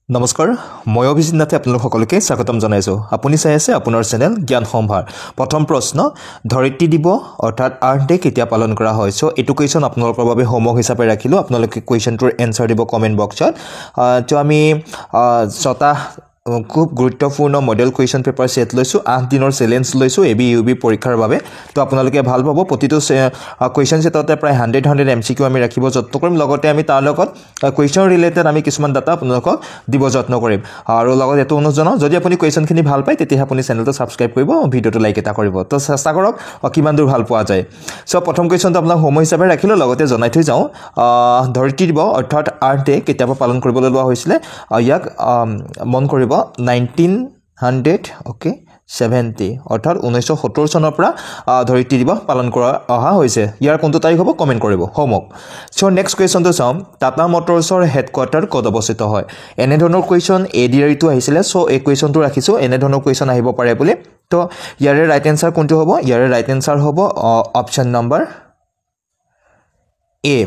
নমস্কাৰ মই অভিজিত নাথে আপোনালোক সকলোকে স্বাগতম জনাইছো আপুনি চাই আছে আপোনাৰ চেনেল জ্ঞান সম্ভাৰ প্ৰথম প্ৰশ্ন ধৰিত্ৰী দিৱস অৰ্থাৎ আৰ্থ ডে কেতিয়া পালন কৰা হয় সো এটো কোৱেশ্চন আপোনালোকৰ বাবে হোমৱৰ্ক হিচাপে ৰাখিলো আপোনালোকে কোৱেশ্চনটোৰ এনসাৰ দিব কমেন্ট বক্সত তো আমি ছটা খুব গুৰুত্বপূৰ্ণ মডেল কোৱেশ্চন পেপাৰ সেট লৈছো 8 দিনৰ চ্যালেঞ্জ লৈছো এবি ইউবি পৰীক্ষাৰ বাবে তো আপোনালোকে ভাল পাব প্ৰতিটো কোৱেশ্চন সেটতে প্ৰায় 100 এমসিকিউ আমি ৰাখিব যত্ন কৰিম লগতে আমি তাৰ লগত কোৱেশ্চন ৰিলেটেড আমি কিছুমান ডাটা আপোনালোকক দিব যত্ন কৰিম আৰু লগত এটো অনুজন যদি আপুনি কোৱেশ্চনখিনি ভাল পায় তেতিয়া আপুনি চেনেলটো সাবস্ক্ৰাইব কৰিব ভিডিওটো লাইক এটা কৰিব তো চেষ্টা কৰক কিমান দূৰ ভাল পোৱা যায় সো প্ৰথম কোৱেশ্চনটো আপোনাক হোমৱৰ্ক হিচাপে ৰাখিলো লগতে জনাই থৈ যাও ধৰিত্ৰী দিৱস অৰ্থাৎ আৰ্থ ডে কেতিয়া পালন কৰিবলৈ লোৱা হৈছিল ইয়াক মন কৰিব 1900 ওকে 70 অৰ্থাৎ 1970 চনৰ পৰা ধৰিত্ৰী দিৱস পালন কৰা অহা হৈছে ইয়াৰ কোনটো তাৰিখ হ'ব কমেন্ট কৰিব হোমৱৰ্ক সো নেক্সট কোৱেশ্চনটো চাম টাটা মটৰছৰ হেডকোৱাৰ্টাৰ ক'ত অৱস্থিত হয় এনে ধৰণৰ কোৱেশ্চন এডিআৰটো আহিছিল সো এই কোৱেশ্চনটো ৰাখিছো এনে ধৰণৰ কোৱেশ্চন আহিব পাৰে বুলি তো ইয়াৰে ৰাইট আনসাৰ কোনটো হ'ব ইয়াৰে ৰাইট আনসাৰ হ'ব অপচন নম্বৰ এ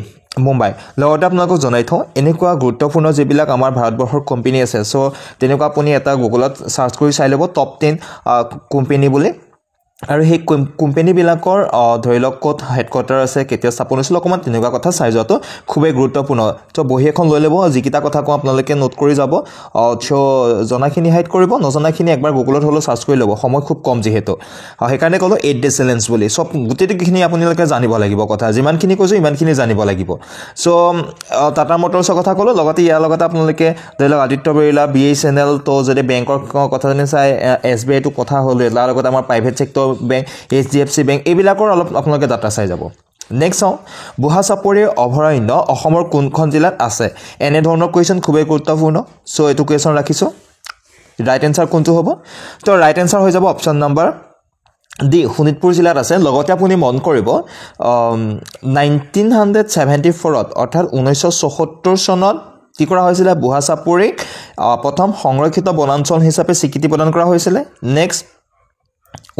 মুম্বাই লগতে আপোনাক জনাই থওঁ এনেকুৱা গুৰুত্বপূৰ্ণ যেবিলাক আমাৰ ভাৰতবৰ্ষৰ কোম্পানী আছে সো তেনেকুৱা আপুনি এটা গুগলত সাৰ্চ কৰি চাই লব টপ 10 কোম্পানী বুলি আৰু সেই কোম্পানী বিলাকৰ ধৰি লওক ক'ত হেডকোৱাৰ্টাৰ আছে কেতিয়া স্থাপন হৈছিল অকমান তেনেকুৱা কথা চাই যোৱাটো খুবেই গুৰুত্বপূৰ্ণ তো বহি এখন লৈ ল'ব যিকিটা কথা কওঁ আপোনালোকে নোট কৰি যাব সো জনাখিনি হাইড কৰিব নজনাখিনি একবাৰ গুগলত হলো সাৰ্চ কৰি ল'ব সময় খুব কম যেহেতু সেইকাৰণে ক'লো 8 ডে চ্যালেঞ্জ বুলি সব গোটেইখিনি আপোনালোকে জানিব লাগিব কথা যিমানখিনি কৈছো ইমানখিনি জানিব লাগিব সো টাটা মটৰছৰ কথা ক'লো লগতে ইয়াৰ লগতে আপোনালোকে ধৰি লওক আদিত্য বিৰলা বিএছএনএল তো যদি বেংকৰ কথা জানি চাই এছবিআই টো কথা হ'ল ইয়াৰ লগতে আমাৰ private sector bank HDFC bank এইবিলাকৰ অলপ আপোনালোকে ডাটা চাই যাব নেক্সট বুঢ়া চাপৰি অভয়াৰণ্য অসমৰ কোনখন জিলাত আছে এনে ধৰণৰ কোৱেশ্চন খুবেই গুৰুত্বপূৰ্ণ সো এটো কোৱেশ্চন ৰাখিছো ৰাইট আনসাৰ কোনটো হ'ব তো ৰাইট আনসাৰ হৈ যাব অপচন নম্বৰ ডি শোণিতপুৰ জিলাত আছে লগতে আপুনি মন কৰিব 1974 অৰ্থাৎ 1974 চনত কি কৰা হৈছিল বুঢ়া চাপৰিক প্ৰথম সংৰক্ষিত বনাঞ্চল হিচাপে স্বীকৃতি প্ৰদান কৰা হৈছিল নেক্সট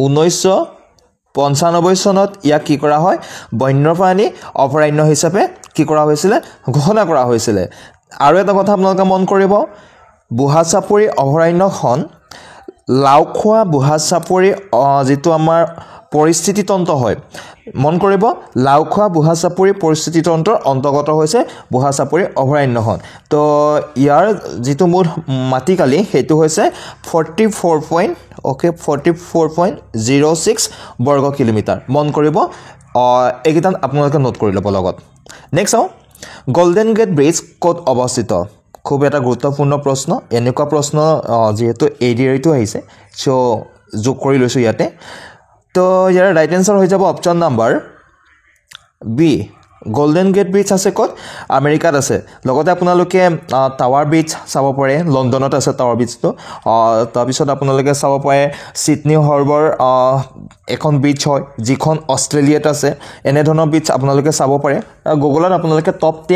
1995 চনত ইয়াক কি কৰা হয় বন্যপ্ৰাণী অভয়াৰণ্য হিচাপে কি কৰা হৈছিল ঘোষণা কৰা হৈছিল আৰু এটা কথা আপোনালোকে মন কৰিব বুঢ়া চাপৰি অভয়াৰণ্যখন লাউখোৱা বুঢ়া চাপৰি যেটো আমাৰ পৰিস্থিতি তন্ত্ৰ হয় মন কৰিব লাউখোৱা বুঢ়া চাপৰি পৰিস্থিতি তন্ত্ৰৰ অন্তৰ্গত হৈছে বুঢ়া চাপৰি অভয়াৰণ্যখন তো ইয়াৰ যেটো মোৰ মাটিকালি হেতু হৈছে 44.06 বৰ্গ কিলোমিটাৰ মন কৰিব এইকিটান আপোনালোকে নোট কৰি ল'ব লগত নেক্সট গোল্ডেন গেট ব্ৰিজ ক'ত অৱস্থিত খুব এটা গুৰুত্বপূৰ্ণ প্ৰশ্ন এনেকুৱা প্ৰশ্ন যেহেতু এডিআৰটো আহিছে সো যোগ কৰি লৈছো ইয়াতে তো ইয়াৰ ৰাইট আনসাৰ হৈ যাব option number B Golden Gate Bridge আছে ক'ত আমেৰিকাত আছে লগতে আপোনালোকে টাৱাৰ ব্ৰিজ চাব পাৰে লণ্ডনত আছে টাৱাৰ ব্ৰিজটো তাৰ পিছত আপোনালোকে চাব পাৰে সিডনী হাৰ্বৰ এখন ব্ৰিজ হয় যিখন অষ্ট্ৰেলিয়াত আছে এনে ধৰণৰ ব্ৰিজ আপোনালোকে চাব পাৰে গুগলত আপোনালোকে টপ 10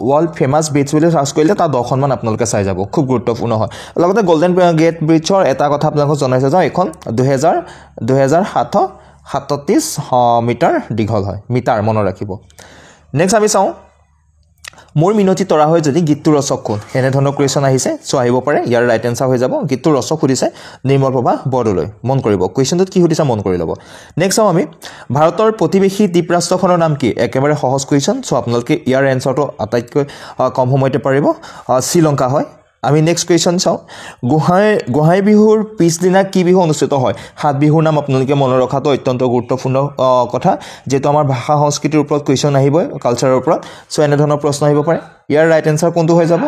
ওয়াৰ্ল্ড ফেমাস ব্ৰিজ বুলি সাৰ্চ কৰিলে তা 10খন মান আপোনালোকে চাই যাব খুব গুৰুত্বপূৰ্ণ হয় লগতে গোল্ডেন গেট ব্ৰিজৰ এটা কথা আপোনালোকক জনাইছে যে এখন 2037 মিটাৰ দীঘল হয় মিটাৰ মনত ৰাখিব নেক্সট আমি চাও মোৰ মিনতি তৰা হয় যদি গীতটো ৰচক কোন এনে ধৰণৰ কোৱেশ্চন আহিছে সো আহিব পাৰে ইয়াৰ ৰাইট আনসাৰ হৈ যাব গীতটো ৰচক সুধিছে নিৰ্মল প্ৰভা বৰদলৈ মন কৰিব কোৱেশ্চনটোত কি সুধিছে মন কৰি ল'ব নেক্সট চাও আমি ভাৰতৰ প্ৰতিবেশী দ্বীপ ৰাষ্ট্ৰখনৰ নাম কি একেবাৰে সহজ কোৱেশ্চন সো আপোনালোকে ইয়াৰ আনসাৰটো আটাইতকৈ কম সময়তে পাৰিব শ্ৰীলংকা হয় আমি নেক্সট কোৱেশ্চন চাও গোহাই বিহুৰ পিছদিনা কি বিহু অনুষ্ঠিত হয় হাত বিহুৰ নাম আপোনালোকে মনত ৰখাটো অত্যন্ত গুৰুত্বপূৰ্ণ কথা যেটো আমাৰ ভাষা সংস্কৃতিৰ ওপৰত কোৱেশ্চন আহিব কালচাৰৰ ওপৰত সো এনে ধৰণৰ প্ৰশ্ন আহিব পাৰে ইয়াৰ ৰাইট আনসাৰ কোনটো হৈ যাব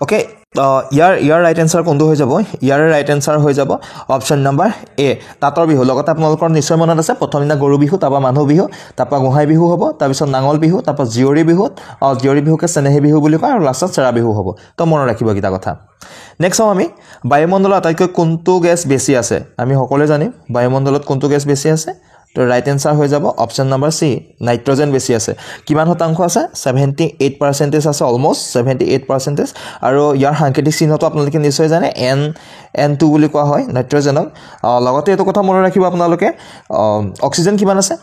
ওকে ইয়াৰ ৰাইট আনসাৰ কোনটো হৈ যাব ইয়াৰ ৰাইট আনসাৰ হৈ যাব অপচন নম্বৰ এ তাঁতৰ বিহু লগতে আপোনালোকৰ নিশ্চয় মনত আছে প্ৰথম দিনা গৰু বিহু তাৰপা মানুহ বিহু তাৰপা গোহাই বিহু হ'ব তাৰ পিছত নাঙল বিহু তাৰপা জিয়ৰী বিহুকে চেনেহী বিহু বুলি কয় আৰু লাষ্টত চেৰা বিহু হ'ব তো মনত ৰাখিব কিটা কথা নেক্সট আমি বায়ুমণ্ডলত আটাইতকৈ কোনটো গেছ বেছি আছে আমি সকলোৱে জানিম বায়ুমণ্ডলত কোনটো গেছ বেছি আছে তো ৰাইট আনসাৰ হৈ যাব অপচন নম্বৰ সি নাইট্ৰজেন বেছি আছে কিমান শতাংশ আছে 78% আছে অলমোস্ট 78% আৰু ইয়াৰ সাংকেতিক চিহ্নটো আপোনালোকে নিশ্চয় জানে N2 বুলি কোৱা হয় নাইট্ৰজেনক লগতে এটো কথা মনত ৰাখিব আপোনালোকে অক্সিজেন কিমান আছে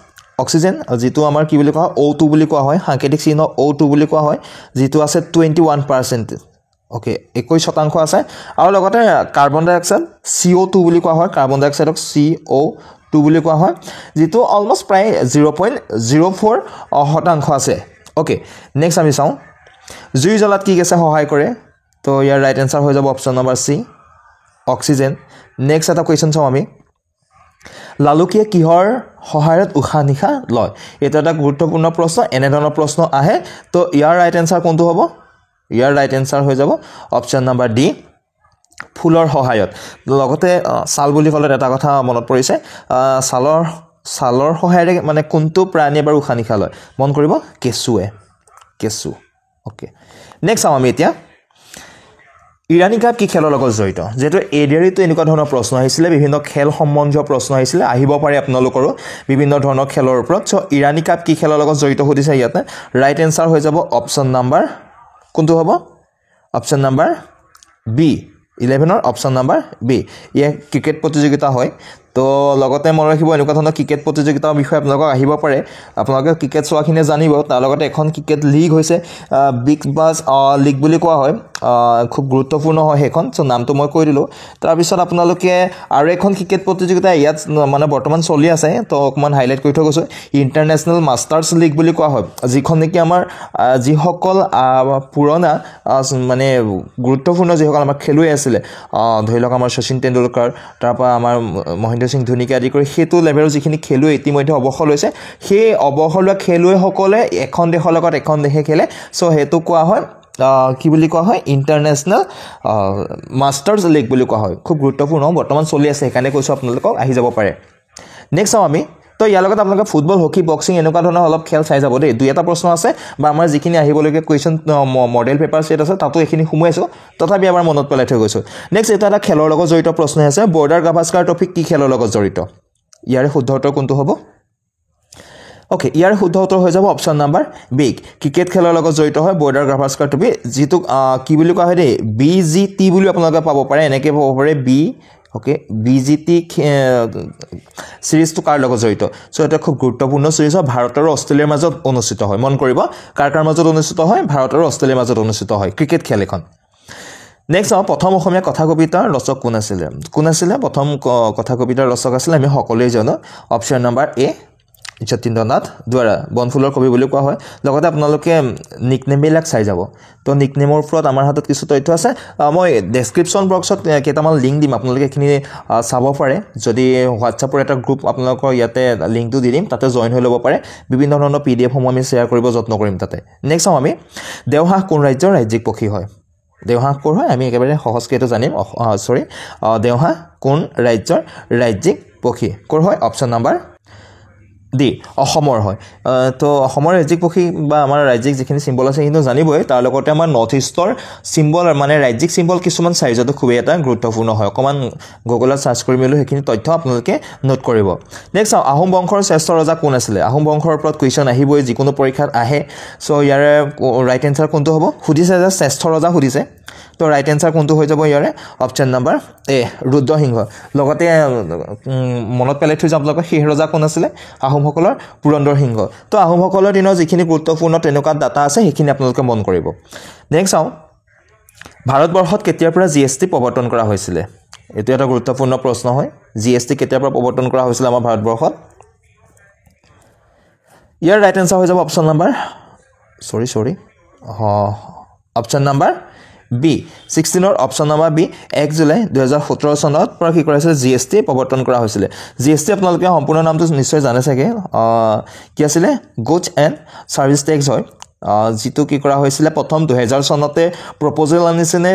অক্সিজেন যেটো আমাৰ কি বুলি কোৱা O2 বুলি কোৱা হয় সাংকেতিক চিহ্ন O2 বুলি কোৱা হয় যেটো আছে 21% ওকে 21% আছে আৰু লগতে কাৰ্বন ডাই অক্সাইড CO2 বুলি কোৱা হয় কাৰ্বন ডাই অক্সাইডক CO2 বুলি কোৱা হয় যেটো অলমোস্ট প্ৰায় 0.04% আছে ওকে নেক্সট আমি চাওঁ জুই জ্বলাত কি গেছে সহায় কৰে তো ইয়াৰ ৰাইট আনসাৰ হৈ যাব অপচন নম্বৰ সি অক্সিজেন নেক্সট এটা কোৱেশ্চন চাওঁ আমি লালুকিয়ে কিহৰ সহায়ত উশাহ নিশা লয় এটা এটা গুৰুত্বপূৰ্ণ প্ৰশ্ন এনে ধৰণৰ প্ৰশ্ন আহে তো ইয়াৰ ৰাইট আনসাৰ কোনটো হ'ব ইয়াৰ ৰাইট আনসাৰ হৈ যাব অপচন নম্বৰ ডি ফুলৰ সহায়ত লগতে সাল বুলি ক'লে এটা কথা মনত পৰিছে সালৰ সহায়ৰে মানে কোনটো প্ৰাণী এবাৰ উশাহ নিশা লয় মন কৰিব কেঁচু ওকে নেক্সট আমি এতিয়া ইৰানী কাপ কি খেলৰ লগত জড়িত যেটো এডিয়াৰিটো এনেকুৱা ধৰণৰ প্ৰশ্ন আহিছিলে বিভিন্ন খেল সম্বন্ধীয় প্ৰশ্ন আহিছিলে আহিব পাৰে আপোনালোকৰো বিভিন্ন ধৰণৰ খেলৰ ওপৰত সো ইৰানী কাপ কি খেলৰ লগত জড়িত সুধিছে ইয়াতে ৰাইট আনসাৰ হৈ যাব অপচন নম্বৰ কোনটো হ'ব option number B 11 option number B ইয়া ক্ৰিকেট প্ৰতিযোগিতা হয় তো লগতে মন ৰাখিব এনেকুৱা ধৰণৰ ক্ৰিকেট প্ৰতিযোগিতাৰ বিষয়ে আপোনালোকক আহিব পাৰে আপোনালোকে ক্ৰিকেট চোৱাখিনি জানিব তাৰ লগতে এখন ক্ৰিকেট লিগ হৈছে বিগ বাছ লিগ বুলি কোৱা হয় খুব গুৰুত্বপূৰ্ণ হয় হেখন সো নামটো মই কৈ দিলো তাৰ পিছত আপোনালোকে আৰু এখন ক্ৰিকেট প্ৰতিযোগিতা ইয়াত মানে বৰ্তমান চলি আছে তো অকমান হাইলাইট কৰি থৈ গৈছো ইন্টাৰনেশ্যনেল মাষ্টাৰ্ছ লিগ বুলি কোৱা হয় যিখন নেকি আমাৰ যিসকল পুৰণা মানে গুৰুত্বপূৰ্ণ যিসকল আমাৰ খেলুৱৈ আছিল ধৰি লওক আমাৰ শচীন তেণ্ডুলকাৰ তাৰপা আমাৰ মহেন্দ্ৰ সিং ধোনীকে আদি কৰি হেতু লেভেলৰ যিখিনি খেলুৱৈ ইতিমধ্যে অৱসৰ লৈছে সেই অৱসৰ লোৱা খেলুৱৈসকলে এখন দেশৰ লগত এখন দেশে খেলে সো হেতু কোৱা হয় কি বুলি কোৱা হয় ইন্টাৰনেশ্যনেল মাষ্টাৰ্ছ লিগ বুলি কোৱা হয় খুব গুৰুত্বপূৰ্ণ বৰ্তমান চলি আছে সেইকাৰণে কৈছো আপোনালোকক আহি যাব পাৰে নেক্সট আমি তো ইয়াৰ লগত আপোনালোকে ফুটবল হকি বক্সিং এনেকুৱা ধৰণৰ অলপ খেল চাই যাব দেই দুই এটা প্ৰশ্ন আছে বা আমাৰ যিখিনি আহিবলগীয়া কোৱেশ্চন মডেল পেপাৰ সেট আছে তাতো এখিনি সুমাইছো তথাপি আমাৰ মনত পেলাই থৈ গৈছো নেক্সট এটা খেলৰ লগত জড়িত প্ৰশ্ন আছে বৰ্ডাৰ গাভাস্কাৰ ট্ৰফি কি খেলৰ লগত জড়িত ইয়াৰ শুদ্ধ উত্তৰ কোনটো হ'ব ওকে ইয়াৰ শুদ্ধ উত্তৰ হৈ যাব অপচন নম্বৰ বি ক্ৰিকেট খেলৰ লগত জড়িত হয় বৰ্ডাৰ গাভাস্কাৰ ট্ৰফি যেটো কি বুলি কোৱা হয় দেই BGT বুলি আপোনালোকে পাব পাৰে এনেকৈ পাব পাৰে বি ওকে BGT সিৰিজটো কাৰ লগত জড়িত সো এটা খুব গুৰুত্বপূৰ্ণ সিৰিজ হয় ভাৰত আৰু অষ্ট্ৰেলিয়াৰ মাজত অনুষ্ঠিত হয় মন কৰিব কাৰ মাজত অনুষ্ঠিত হয় ভাৰত আৰু অষ্ট্ৰেলিয়াৰ মাজত অনুষ্ঠিত হয় ক্ৰিকেট খেল এখন নেক্সট প্ৰথম অসমীয়া কথা কবিতাৰ ৰচক কোন আছিল প্ৰথম কথা কবিতাৰ ৰচক আছিল আমি সকলোৱে জানো অপচন নম্বৰ এ যতীন্দ্ৰনাথ দুৱাৰা বনফুলৰ কবি বুলি কোৱা হয় লগতে আপোনালোকে নিকনেম বিলাক চাই যাব তো নিকনেমৰ ওপৰত আমাৰ হাতত কিছু তথ্য আছে মই ডেসক্ৰিপচন বক্সত কেইটামান লিংক দিম আপোনালোকে এখিনি চাব পাৰে যদি হোৱাটছআপৰ এটা গ্ৰুপ আপোনালোকৰ ইয়াতে লিংকটো দি দিম তাতে জয়েন হৈ ল'ব পাৰে বিভিন্ন ধৰণৰ PDF সমূহ আমি শ্বেয়াৰ কৰিব যত্ন কৰিম তাতে নেক্সট আমি দেওহাঁহ কোন ৰাজ্যৰ ৰাজ্যিক পক্ষী হয় দেওহাঁহ কোৰ হয় আমি একেবাৰে সহজকৈ এইটো জানিম দেওহাঁহ কোন ৰাজ্যৰ ৰাজ্যিক পক্ষী কোৰ হয় অপচন নম্বৰ ডি অসমৰ হয় তো অসমৰ ৰাজ্যিক পক্ষী বা আমাৰ ৰাজ্যিক যিখিনি সিম্বল আছে কিন্তু জানিবই তাৰ লগতে আমাৰ নৰ্থ ইষ্টৰ সিম্বল মানে ৰাজ্যিক সিম্বল কিছুমান চাইজতো খুব এটা গুৰুত্বপূৰ্ণ হয় অকমান গুগলত সাৰ্চ কৰি মেলি সেইখিনি তথ্য আপোনালোকে নোট কৰিব নেক্সট আহোম বংশৰ শ্ৰেষ্ঠ ৰজা কোন আছিল আহোম বংশৰ ওপৰত কোৱেশ্চন আহিবই যিকোনো পৰীক্ষাত আহে সো ইয়াৰ ৰাইট আনসাৰ কোনটো হ'ব সুধিছে যে শ্ৰেষ্ঠ ৰজা সুধিছে তো ৰাইট আনসাৰ কোনটো হৈ যাব ইয়াৰে অপচন নম্বৰ এ ৰুদ্ৰসিংহ লগতে মনত পেলাই থৈ যাম আপোনালোকৰ শেষ ৰজা কোন আছিল আহোমসকলৰ পুৰন্দৰ সিংহ তো আহোমসকলৰ দিনৰ যিখিনি গুৰুত্বপূৰ্ণ তেনেকুৱা ডাটা আছে সেইখিনি আপোনালোকে মন কৰিব নেক্সট ভাৰতবৰ্ষত কেতিয়াৰ পৰা GST প্ৰৱৰ্তন কৰা হৈছিল এটো এটা গুৰুত্বপূৰ্ণ প্ৰশ্ন হয় GST কেতিয়াৰ পৰা প্ৰৱৰ্তন কৰা হৈছিল আমাৰ ভাৰতবৰ্ষত ইয়াৰ ৰাইট আনসাৰ হৈ যাব option number option number B 16 option number B 1 জুলাই 2017 চনত পৰা কি কৰা হৈছিল GST প্ৰৱৰ্তন কৰা হৈছিল GST আপোনালোকে সম্পূৰ্ণ নামটো নিশ্চয় জানে চাগে কি আছিল গুডছ এণ্ড সাৰ্ভিস টেক্স হয় যেটো কি কৰা হৈছিল প্ৰথম 2000 চনতে প্ৰপ'জাল আনিছিলে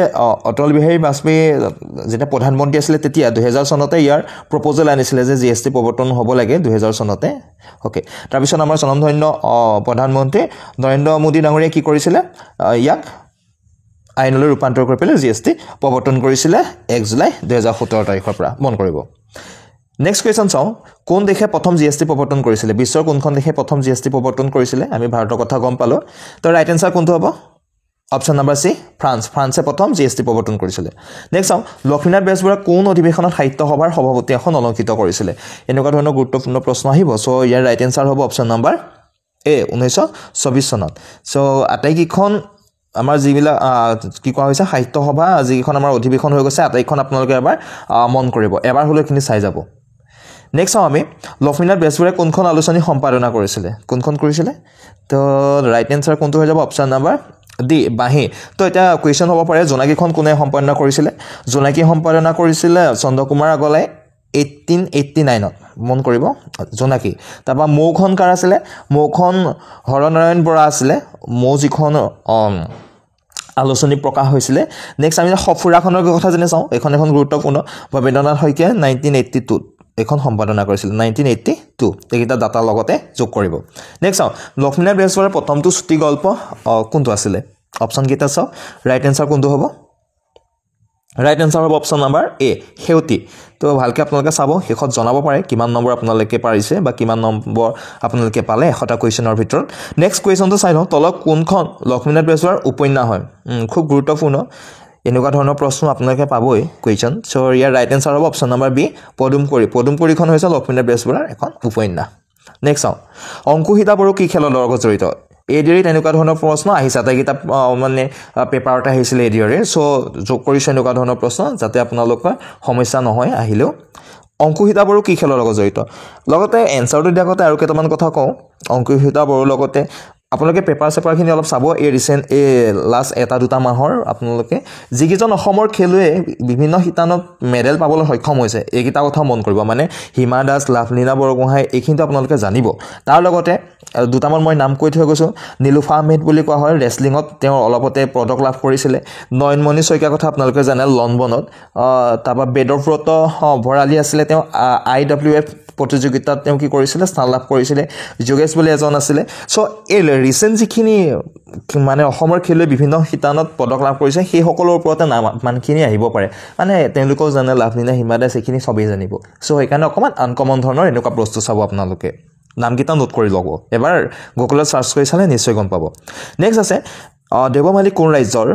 অটল বিহাৰী বাজপেয়ী যেটা প্ৰধানমন্ত্ৰী আছিল তেতিয়া 2000 চনতে ইয়াৰ প্ৰপ'জাল আনিছিলে যে GST প্ৰৱৰ্তন হ'ব লাগে 2000 চনতে ওকে তাৰ পিছত আমাৰ স্বনামধন্য প্ৰধানমন্ত্ৰী নৰেন্দ্ৰ মোদী ডাঙৰীয়া কি কৰিছিল ইয়াক আইনলৈ ৰূপান্তৰ কৰি পেলাই GST প্ৰৱৰ্তন কৰিছিল 1 জুলাই 2017 তাৰিখৰ পৰা মন কৰিব নেক্সট কোৱেশ্চন চাও কোন দেশে প্ৰথম GST প্ৰৱৰ্তন কৰিছিল বিশ্বৰ কোনখন দেশে প্ৰথম GST প্ৰৱৰ্তন কৰিছিল আমি ভাৰতৰ কথা গম পালো তো ৰাইট আনসাৰ কোনটো হ'ব অপচন নম্বৰ সি ফ্ৰান্সে প্ৰথম GST প্ৰৱৰ্তন কৰিছিল নেক্সট চাও লক্ষ্মীনাথ বেজবৰুৱা কোন অধিৱেশনত সাহিত্য সভাৰ সভাপতি এখন অলংকৃত কৰিছিল এনেকুৱা ধৰণৰ গুৰুত্বপূৰ্ণ প্ৰশ্ন আহিব সো ইয়াৰ ৰাইট আনসাৰ হ'ব অপচন নম্বৰ এ 1924 চনত সো আটাইকেইখন আমাৰ যিবিলাক কি কোৱা হৈছে সাহিত্য সভা যিখন আমাৰ অধিৱেশন হৈ গৈছে আটাইখন আপোনালোকে এবাৰ মন কৰিব এবাৰ হ'লে খিনি চাই যাব নেক্সট আমি লক্ষ্মীনাথ বেজবৰুৱাই কোনখন আলোচনী সম্পাদনা কৰিছিলে কোনখন কৰিছিলে তো ৰাইট এনসাৰ কোনটো হৈ যাব অপচন নাম্বাৰ ডি বাঁহী তো এটা কুৱেশ্যন হ'ব পাৰে জোনাকীখন কোনে সম্পাদনা কৰিছিলে জোনাকী সম্পাদনা কৰিছিলে চন্দ্ৰকুমাৰ আগলাই 1889 মন কৰিব জোনাকী তাৰপৰা মৌখন কাৰ আছিলে মৌখন হৰনাৰায়ণ বৰা আছিলে মৌ যিখন আলোচনী প্ৰকাশ হৈছিলে নেক্সট আমি সফুৰাখনৰ কথা জেনে চাওঁ এখন গুৰুত্বপূৰ্ণ ভবেন্দ্ৰনাথ শইকীয়াই 1982 এখন সম্পাদনা কৰিছিল 1982 এইকেইটা ডাটা লগতে যোগ কৰিব নেক্সট চাওঁ লক্ষ্মীনাথ বেজবৰুৱাৰ প্ৰথমটো চুটি গল্প কোনটো আছিলে অপচন কেইটা চাওঁ ৰাইট এনসাৰ কোনটো হ'ব ৰাইট এনসাৰ হ'ব অপচন নাম্বাৰ এ হেউতি তো ভালকৈ আপোনালোকে চাব শেষত জনাব পাৰে কিমান নম্বৰ আপোনালোকে পাৰিছে বা কিমান নম্বৰ আপোনালোকে পালে 100টা কুৱেশ্যনৰ ভিতৰত নেক্সট কুৱেশ্যনটো চাই লওঁ তলত কোনখন লক্ষ্মীনাথ বেজবৰুৱাৰ উপন্যাস হয় খুব গুৰুত্বপূৰ্ণ এনেকুৱা ধৰণৰ প্ৰশ্ন আপোনালোকে পাবই কুৱেশ্যন চ' ইয়াৰ ৰাইট এনসাৰ হ'ব অপচন নাম্বাৰ বি পদুমকুৰিখন হৈছে লক্ষ্মীনাথ বেজবৰুৱাৰ এখন উপন্যাস নেক্সট চাওঁ অংকুহিতা বড়ো কি খেলৰ লগত জড়িত এডিআৰিত এনেকুৱা ধৰণৰ প্ৰশ্ন আহিছে আটাইকেইটা মানে পেপাৰত আহিছিলে এডিআৰি চ' যোগ কৰিছোঁ এনেকুৱা ধৰণৰ প্ৰশ্ন যাতে আপোনালোকৰ সমস্যা নহয় আহিলেও অংকুহিতা বড়ো কি খেলৰ লগত জড়িত লগতে এনসাৰটো দিয়াৰ আগতে আৰু কেইটামান কথা কওঁ অংকুহিতা বড়োৰ লগতে আপোনালোকে পেপাৰখিনি অলপ চাব এই ৰিচেণ্ট এই লাষ্ট এটা দুটা মাহৰ আপোনালোকে যিকেইজন অসমৰ খেলুৱৈ বিভিন্ন শিতানত মেডেল পাবলৈ সক্ষম হৈছে এইকেইটা কথা মন কৰিব মানে হিমা দাস লাভলীনা বৰগোহাঁই এইখিনিতো আপোনালোকে জানিব তাৰ লগতে দুটামান মই নাম কৈ থৈ গৈছোঁ নীলোফা আহমেদ বুলি কোৱা হয় ৰেচলিঙত তেওঁ অলপতে পদক লাভ কৰিছিলে নয়নমণি শইকীয়াৰ কথা আপোনালোকে জানে লণ্ডনত তাৰপৰা বেদব্ৰত ভৰালী আছিলে তেওঁ IWF প্ৰতিযোগিতাত তেওঁ কি কৰিছিলে স্থান লাভ কৰিছিলে যোগেশ বুলি এজন আছিলে চ' এই ৰিচেণ্ট যিখিনি মানে অসমৰ খেলুৱৈ বিভিন্ন শিতানত পদক লাভ কৰিছে সেই সকলৰ ওপৰতে মানখিনি আহিব পাৰে মানে তেওঁলোকেও জানে লাভলীনা হিমা দাস এইখিনি চবেই জানিব চ' সেইকাৰণে অকণমান আনকমন ধৰণৰ এনেকুৱা বস্তু চাব আপোনালোকে নামকেইটা নোট কৰি ল'ব এবাৰ গুগলত চাৰ্চ কৰি চালে নিশ্চয় গম পাব নেক্সট আছে দেৱমালী কোন ৰাজ্যৰ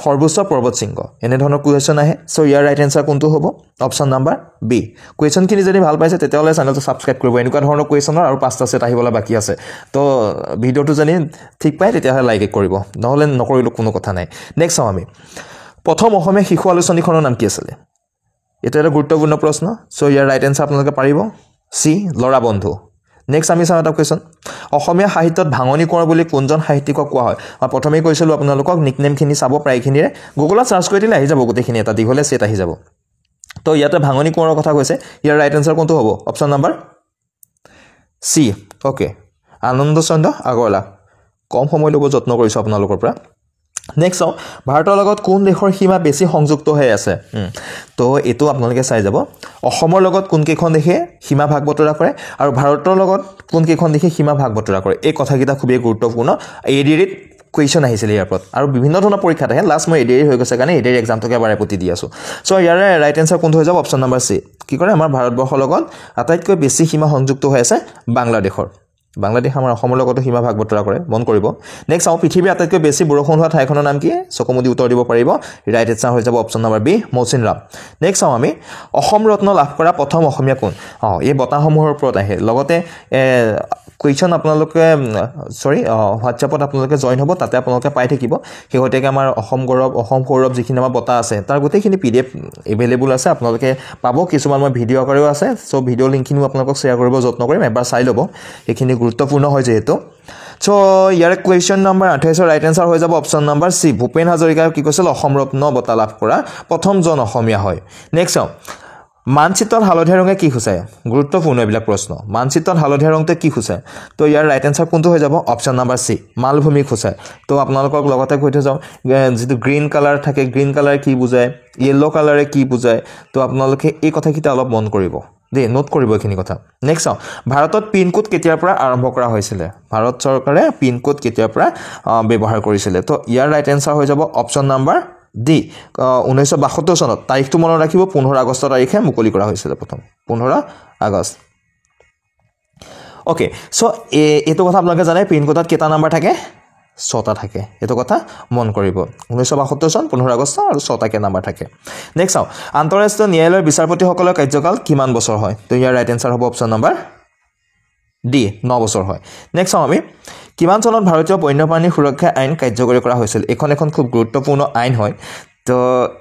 সৰ্বোচ্চ পৰ্বত শৃংগ এনেধৰণৰ কুৱেশ্যন আহে চ' ইয়াৰ ৰাইট এনসাৰ কোনটো হ'ব অপচন নাম্বাৰ বি কুৱেশ্যনখিনি যদি ভাল পাইছে তেতিয়াহ'লে চেনেলটো ছাবস্ক্ৰাইব কৰিব এনেকুৱা ধৰণৰ কুৱেশ্যনৰ আৰু 5টা ছেট আহিবলৈ বাকী আছে তো ভিডিঅ'টো যদি ঠিক পায় তেতিয়াহ'লে লাইক কৰিব নহ'লে নকৰিলেও কোনো কথা নাই নেক্সট চাওঁ আমি প্ৰথম অসমীয়া শিশু আলোচনীখনৰ নাম কি আছিলে এইটো এটা গুৰুত্বপূৰ্ণ প্ৰশ্ন চ' ইয়াৰ ৰাইট এনসাৰ আপোনালোকে পাৰিব চি ল'ৰা বন্ধু নেক্সট আমি চাওঁ এটা কুৱেশ্যন অসমীয়া সাহিত্যত ভাঙনি কোঁৱৰ বুলি কোনজন সাহিত্যিকক কোৱা হয় মই প্ৰথমেই কৈছিলোঁ আপোনালোকক নিকনেমখিনি চাব প্ৰায়খিনিৰে গুগলত চাৰ্চ কৰি দিলে আহি যাব গোটেইখিনি এটা দীঘলীয়া ছেট আহি যাব তো ইয়াতে ভাঙনি কোঁৱৰৰ কথা কৈছে ইয়াৰ ৰাইট এনসাৰ কোনটো হ'ব অপচন নাম্বাৰ চি অ'কে আনন্দ চন্দ্ৰ আগৰৱালা কম সময় ল'ব যত্ন কৰিছোঁ আপোনালোকৰ পৰা নেক্সট চাওঁ ভাৰতৰ লগত কোন দেশৰ সীমা বেছি সংযুক্ত হৈ আছে তো এইটো আপোনালোকে চাই যাব অসমৰ লগত কোনকেইখন দেশে সীমা ভাগ বতৰা কৰে আৰু ভাৰতৰ লগত কোনকেইখন দেশে সীমা ভাগ বতৰা কৰে এই কথাকেইটা খুবেই গুৰুত্বপূৰ্ণ এডিআৰিত কুৱেশ্যন আহিছিলে ইয়াৰ ওপৰত আৰু বিভিন্ন ধৰণৰ পৰীক্ষাত আহে লাষ্ট মই এডিআৰি হৈ গৈছে কাৰণে এডিআৰি এক্সামটোকে এবাৰ ৰেপতি দি আছোঁ চ' ইয়াৰে ৰাইট এনসাৰ কোনটো হৈ যাব অপচন নাম্বাৰ চি কি কৰে আমাৰ ভাৰতবৰ্ষৰ লগত আটাইতকৈ বেছি সীমা সংযুক্ত হৈ আছে বাংলাদেশ আমাৰ অসমৰ লগতো সীমা ভাগ বতৰা কৰে মন কৰিব নেক্সট চাওঁ পৃথিৱীৰ আটাইতকৈ বেছি বৰষুণ হোৱা ঠাইখনৰ নাম কি চকুমুদি উত্তৰ দিব পাৰিব ৰাইট এনসাৰ হৈ যাব option number B Mawsynram next চাওঁ আমি অসম ৰত্ন লাভ কৰা প্ৰথম অসমীয়া কোন এই বঁটাসমূহৰ ওপৰত আহে লগতে কুৱেশ্যন আপোনালোকে হোৱাটছএপত আপোনালোকে জইন হ'ব তাতে আপোনালোকে পাই থাকিব শেহতীয়াকৈ আমাৰ অসম গৌৰৱ যিখিনি আমাৰ বঁটা আছে তাৰ গোটেইখিনি PDF এভেইলেবল আছে আপোনালোকে পাব কিছুমান মই ভিডিঅ' আকাৰেও আছে চ' ভিডিঅ' লিংকখিনিও আপোনালোকক শ্বেয়াৰ কৰিব যত্ন কৰিম এবাৰ চাই ল'ব এইখিনি গুৰুত্বপূৰ্ণ হয় যিহেতু চ' ইয়াৰে কুৱেশ্যন নাম্বাৰ 28 ৰাইট এনসাৰ হৈ যাব অপচন নাম্বাৰ চি ভূপেন হাজৰিকাই কি কৈছিল অসম ৰত্ন বঁটা লাভ কৰা প্ৰথমজন অসমীয়া হয় নেক্সট চাওঁ মানচিত্ৰত হালধীয়া ৰঙে কি সূচায় গুৰুত্বপূৰ্ণ এইবিলাক প্ৰশ্ন মানচিত্ৰত হালধীয়া ৰংটোৱে কি সূচায় তো ইয়াৰ ৰাইট এনসাৰ কোনটো হৈ যাব অপচন নাম্বাৰ চি মালভূমিক সূচায় তো আপোনালোকক লগতে কৈ থৈ যাওঁ যিটো গ্ৰীণ কালাৰ থাকে গ্ৰীণ কালাৰ কি বুজায় য়েল্ল' কালাৰে কি বুজায় তো আপোনালোকে এই কথাকেইটা অলপ মন কৰিব দেই নোট কৰিব এইখিনি কথা নেক্সট চাওঁ ভাৰতত পিনকোড কেতিয়াৰ পৰা আৰম্ভ কৰা হৈছিলে ভাৰত চৰকাৰে পিনকোড কেতিয়াৰ পৰা ব্যৱহাৰ কৰিছিলে তো ইয়াৰ ৰাইট এনসাৰ হৈ যাব অপচন নাম্বাৰ ডি 1972 চনত তাৰিখটো মনত ৰাখিব 15 আগষ্ট তাৰিখে মুকলি কৰা হৈছিল প্ৰথম 15 আগষ্ট ওকে সো এইটো কথা আপোনালোকে জানে পিনকোডত কেইটা নাম্বাৰ থাকে 6টা থাকে এইটো কথা মন কৰিব 1972 চন 15 আগষ্ট আৰু 6টাকে নাম্বাৰ থাকে নেক্সট চাওঁ আন্তঃৰাষ্ট্ৰীয় ন্যায়ালয়ৰ বিচাৰপতিসকলৰ কাৰ্যকাল কিমান বছৰ হয় তো ইয়াৰ ৰাইট এনসাৰ হ'ব অপচন নাম্বাৰ ডি 9 বছৰ হয় নেক্সট চাওঁ আমি কিমান চনত ভাৰতীয় বন্যপ্ৰাণী সুৰক্ষা আইন কাৰ্যকৰী কৰা হৈছিল এখন খুব গুৰুত্বপূৰ্ণ আইন হয় তো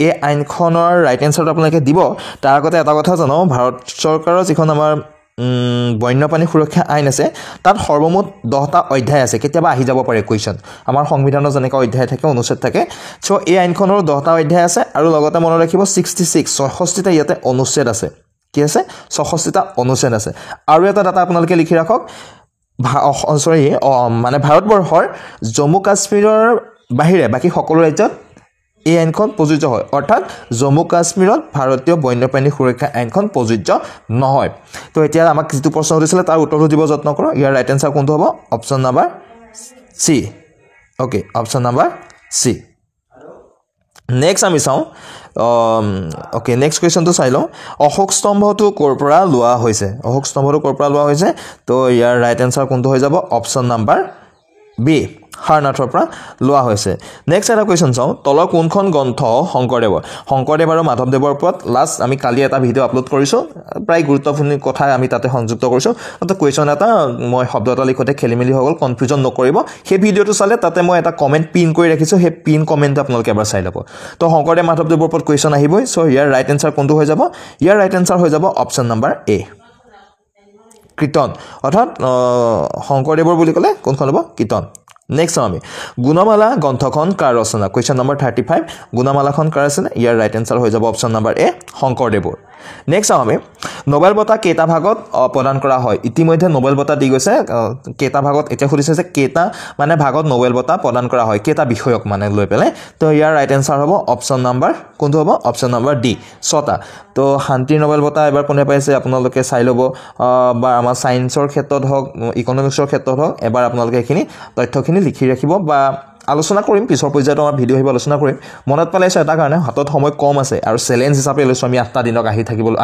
এই আইনখনৰ ৰাইট এনসাৰটো আপোনালোকে দিব তাৰ আগতে এটা কথা জানো ভাৰত চৰকাৰৰ যিখন আমাৰ বন্যপ্ৰাণী সুৰক্ষা আইন আছে তাত সৰ্বমুঠ 10টা অধ্যায় আছে কেতিয়াবা আহি যাব পাৰে কোৱেশ্চন আমাৰ সংবিধানৰ যেনেকৈ অধ্যায় থাকে অনুচ্ছেদ থাকে সো এই আইনখনৰ 10টা অধ্যায় আছে আৰু লগতে মনত ৰাখিব 66টা ইয়াতে অনুচ্ছেদ আছে কি আছে 66টা অনুচ্ছেদ আছে আৰু এটা ডাটা আপোনালোকে লিখি ৰাখক মানে ভাৰতবৰ্ষৰ জম্মু কাশ্মীৰৰ বাহিৰে বাকি সকলো ৰাজ্যত এই আইনখন প্ৰযোজ্য হয় অৰ্থাৎ জম্মু কাশ্মীৰত ভাৰতীয় বন্যপ্ৰাণী সুৰক্ষা আইনখন প্ৰযোজ্য নহয় তো এতিয়া আমাক যেটো প্ৰশ্ন দিছিল তাৰ উত্তৰটো দিব যত্ন কৰক ইয়াৰ ৰাইট আনসাৰ কোনটো হ'ব অপচন নাম্বাৰ সি ওকে অপচন নাম্বাৰ সি নেক্সট আমি চাওঁ ওকে নেক্সট কোৱেশ্চনটো চাই লওঁ অশোক স্তম্ভটো ক'ৰ পৰা লোৱা হৈছে তো ইয়াৰ ৰাইট আনসাৰ কোনটো হৈ যাব অপচন নাম্বাৰ বি হাৰনাথৰ পৰা লোৱা হৈছে নেক্সট এটা কোৱেশ্চন চাওঁ তলৰ কোনখন গ্ৰন্থ শংকৰদেৱ আৰু মাধৱদেৱৰ ওপৰত লাষ্ট আমি কালি এটা ভিডিঅ' আপলোড কৰিছোঁ প্ৰায় গুৰুত্বপূৰ্ণ কথা আমি তাতে সংযুক্ত কৰিছোঁ তো কুৱেশ্যন এটা মই শব্দ এটা লিখোঁতে খেলিমেলি হৈ গ'ল কনফিউজন নকৰিব সেই ভিডিঅ'টো চালে তাতে মই এটা কমেণ্ট পিন কৰি ৰাখিছোঁ সেই পিন কমেণ্টটো আপোনালোকে এবাৰ চাই ল'ব তো শংকৰদেৱ মাধৱদেৱৰ ওপৰত কুৱেশ্যন আহিবই চ' ইয়াৰ ৰাইট এনচাৰ কোনটো হৈ যাব ইয়াৰ ৰাইট এনচাৰ হৈ যাব অপশ্যন নাম্বাৰ এ কীৰ্তন অৰ্থাৎ শংকৰদেৱৰ বুলি ক'লে কোনখন হ'ব কীৰ্তন নেক্সট আমি গুণমালা গ্ৰন্থখন কাৰ ৰচনা কুৱেশ্যন নম্বৰ 35 গুণমালাখন কাৰ আছে ইয়াৰ ৰাইট এনসাৰ হৈ যাব অপশ্যন নম্বৰ এ শংকৰদেৱৰ নেক্সট আমি নোবেল বঁটা কেইটা ভাগত প্ৰদান কৰা হয় ইতিমধ্যে নোবেল বঁটা দি গৈছে কেইটা ভাগত এতিয়া সুধিছে যে কেইটা মানে ভাগত নোবেল বঁটা প্ৰদান কৰা হয় কেইটা বিষয়ক মানে লৈ পেলাই তো ইয়াৰ ৰাইট এনসাৰ হ'ব অপশ্যন নম্বৰ কোনটো হ'ব অপশ্যন নম্বৰ ডি 6টা তো শান্তিৰ নোবেল বঁটা এবাৰ কোনে পাইছে আপোনালোকে চাই ল'ব বা আমাৰ সায়েন্সৰ ক্ষেত্ৰত হওক ইকনমিক্সৰ ক্ষেত্ৰত হওক এবাৰ আপোনালোকে এইখিনি তথ্যখিনি লিখি ৰাখিব বা আলোচনা কৰিম পিছৰ পৰ্যায়ত আমাৰ ভিডিঅ' আহিব আলোচনা কৰিম মনত পেলাইছো এটা কাৰণে হাতত সময় কম আছে আৰু চ্যালেঞ্জ হিচাপে লৈছো আমি 8টা দিনক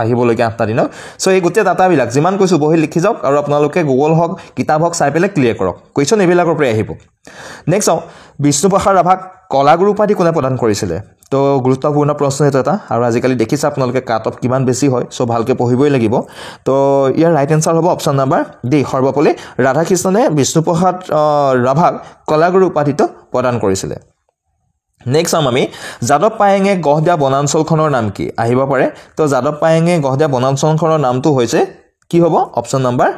আহিবলৈকে 8টা দিনক সো এই গোটেই ডাটাবিলাক যিমান কৈছো বহি লিখি যাওক আৰু আপোনালোকে গুগল হওক কিতাপ হওক চাই পেলাই ক্লিয়াৰ কৰক কুৱেশ্যন এইবিলাকৰ পৰা আহিব নেক্সট বিষ্ণুপ্ৰসাদ ৰাভাক কলাগুৰু উপাধি কোনে প্ৰদান কৰিছিলে তো গুৰুত্বপূৰ্ণ প্ৰশ্ন এটা আৰু আজিকালি দেখিছে আপোনালোকে কাট অফ কিমান বেছি হয় সো ভালকে পঢ়িবই লাগিব তো ইয়াৰ ৰাইট এনসাৰ হ'ব অপশ্যন নাম্বাৰ ডি সৰ্বপল্লী ৰাধাকৃষ্ণনে বিষ্ণুপ্ৰসাদ ৰাভাক কলাগুৰু উপাধিটো প্ৰদান কৰিছিলে নেক্সট আমি যাদৱ পায়েঙে গঢ় দিয়া বনাঞ্চলখনৰ নাম কি আহিব পাৰে তো যাদৱ পায়েঙে গঢ় দিয়া বনাঞ্চলখনৰ নামটো হৈছে কি হ'ব অপশ্যন নাম্বাৰ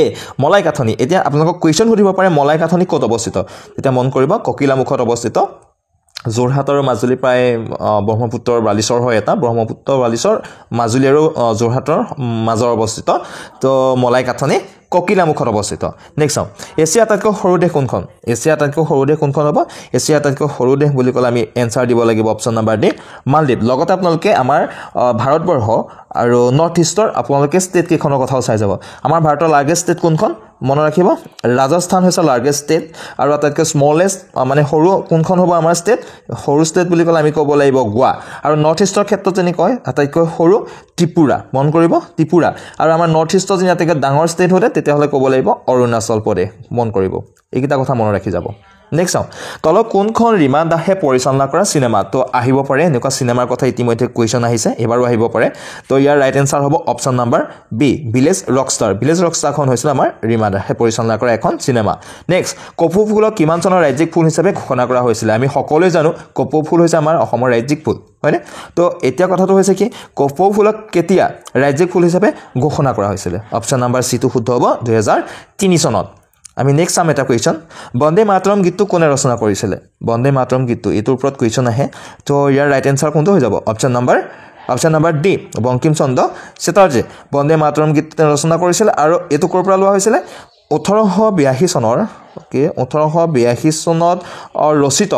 এ মলাইকাথনি এতিয়া আপোনালোকক কুৱেশ্যন সুধিব পাৰে মলাইকাথনি ক'ত অৱস্থিত এতিয়া মন কৰিব ককিলামুখত অৱস্থিত যোৰহাট আৰু মাজুলী প্ৰায় ব্ৰহ্মপুত্ৰৰ বালিচৰ হয় এটা ব্ৰহ্মপুত্ৰ বালিচৰ মাজুলী আৰু যোৰহাটৰ মাজৰ অৱস্থিত তো মলাইকাথনি ককিলামুখত অৱস্থিত নেক্সট এছিয়া আটাইতকৈ সৰু দেশ কোনখন হ'ব এছিয়া আটাইতকৈ সৰু দেশ বুলি ক'লে আমি এনসাৰ দিব লাগিব অপশ্যন নাম্বাৰ ডি মালদ্বীপ লগতে আপোনালোকে আমাৰ ভাৰতবৰ্ষ আৰু নৰ্থ ইষ্টৰ আপোনালোকে ষ্টেট কেইখনৰ কথাও চাই যাব আমাৰ ভাৰতৰ লাৰ্জেষ্ট ষ্টেট কোনখন মনত ৰাখিব ৰাজস্থান হৈছে লাৰ্জেষ্ট ষ্টেট আৰু আটাইতকৈ স্মলেষ্ট মানে সৰু কোনখন হ'ব আমাৰ ষ্টেট সৰু ষ্টেট বুলি ক'লে আমি ক'ব লাগিব গোৱা আৰু নৰ্থ ইষ্টৰ ক্ষেত্ৰত যেনে কয় আটাইতকৈ সৰু ত্ৰিপুৰা মন কৰিব ত্ৰিপুৰা আৰু আমাৰ নৰ্থ ইষ্টৰ যেনে আটাইতকৈ ডাঙৰ ষ্টেট হয় তেতিয়াহ'লে ক'ব লাগিব অৰুণাচল প্ৰদেশ মন কৰিব এইকেইটা কথা মনত ৰাখি যাব নেক্সট তলত কোনখন ৰীমা দাসে পৰিচালনা কৰা চিনেমা তো আহিব পাৰে এনেকুৱা চিনেমাৰ কথা ইতিমধ্যে কুৱেশ্যন আহিছে এবাৰো আহিব পাৰে তো ইয়াৰ ৰাইট এনসাৰ হ'ব অপশ্যন নাম্বাৰ বি ভিলেজ ৰকষ্টাৰখন হৈছিল আমাৰ ৰীমা দাসে পৰিচালনা কৰা এখন চিনেমা নেক্সট কপৌ ফুলক কিমান চনৰ ৰাজ্যিক ফুল হিচাপে ঘোষণা কৰা হৈছিলে আমি সকলোৱে জানো কপৌ ফুল হৈছে আমাৰ অসমৰ ৰাজ্যিক ফুল হয়নে তো এতিয়া কথাটো হৈছে কি কপৌ ফুলক কেতিয়া ৰাজ্যিক ফুল হিচাপে ঘোষণা কৰা হৈছিলে অপশ্যন নাম্বাৰ সি টো শুদ্ধ হ'ব 2003 চনত আমি নেক্সট চাম এটা কুৱেশ্যন বন্দে মাতৰম গীতটো কোনে ৰচনা কৰিছিলে বন্দে মাতৰম গীতটো এইটোৰ ওপৰত কুৱেশ্যন আহে তো ইয়াৰ ৰাইট এনসাৰ কোনটো হৈ যাব অপশ্যন নাম্বাৰ ডি বংকিম চন্দ্ৰ চেটাৰ্জী বন্দে মাতৰম গীতটো ৰচনা কৰিছিলে আৰু এইটো ক'ৰ পৰা লোৱা হৈছিলে 1882 চনত ৰচিত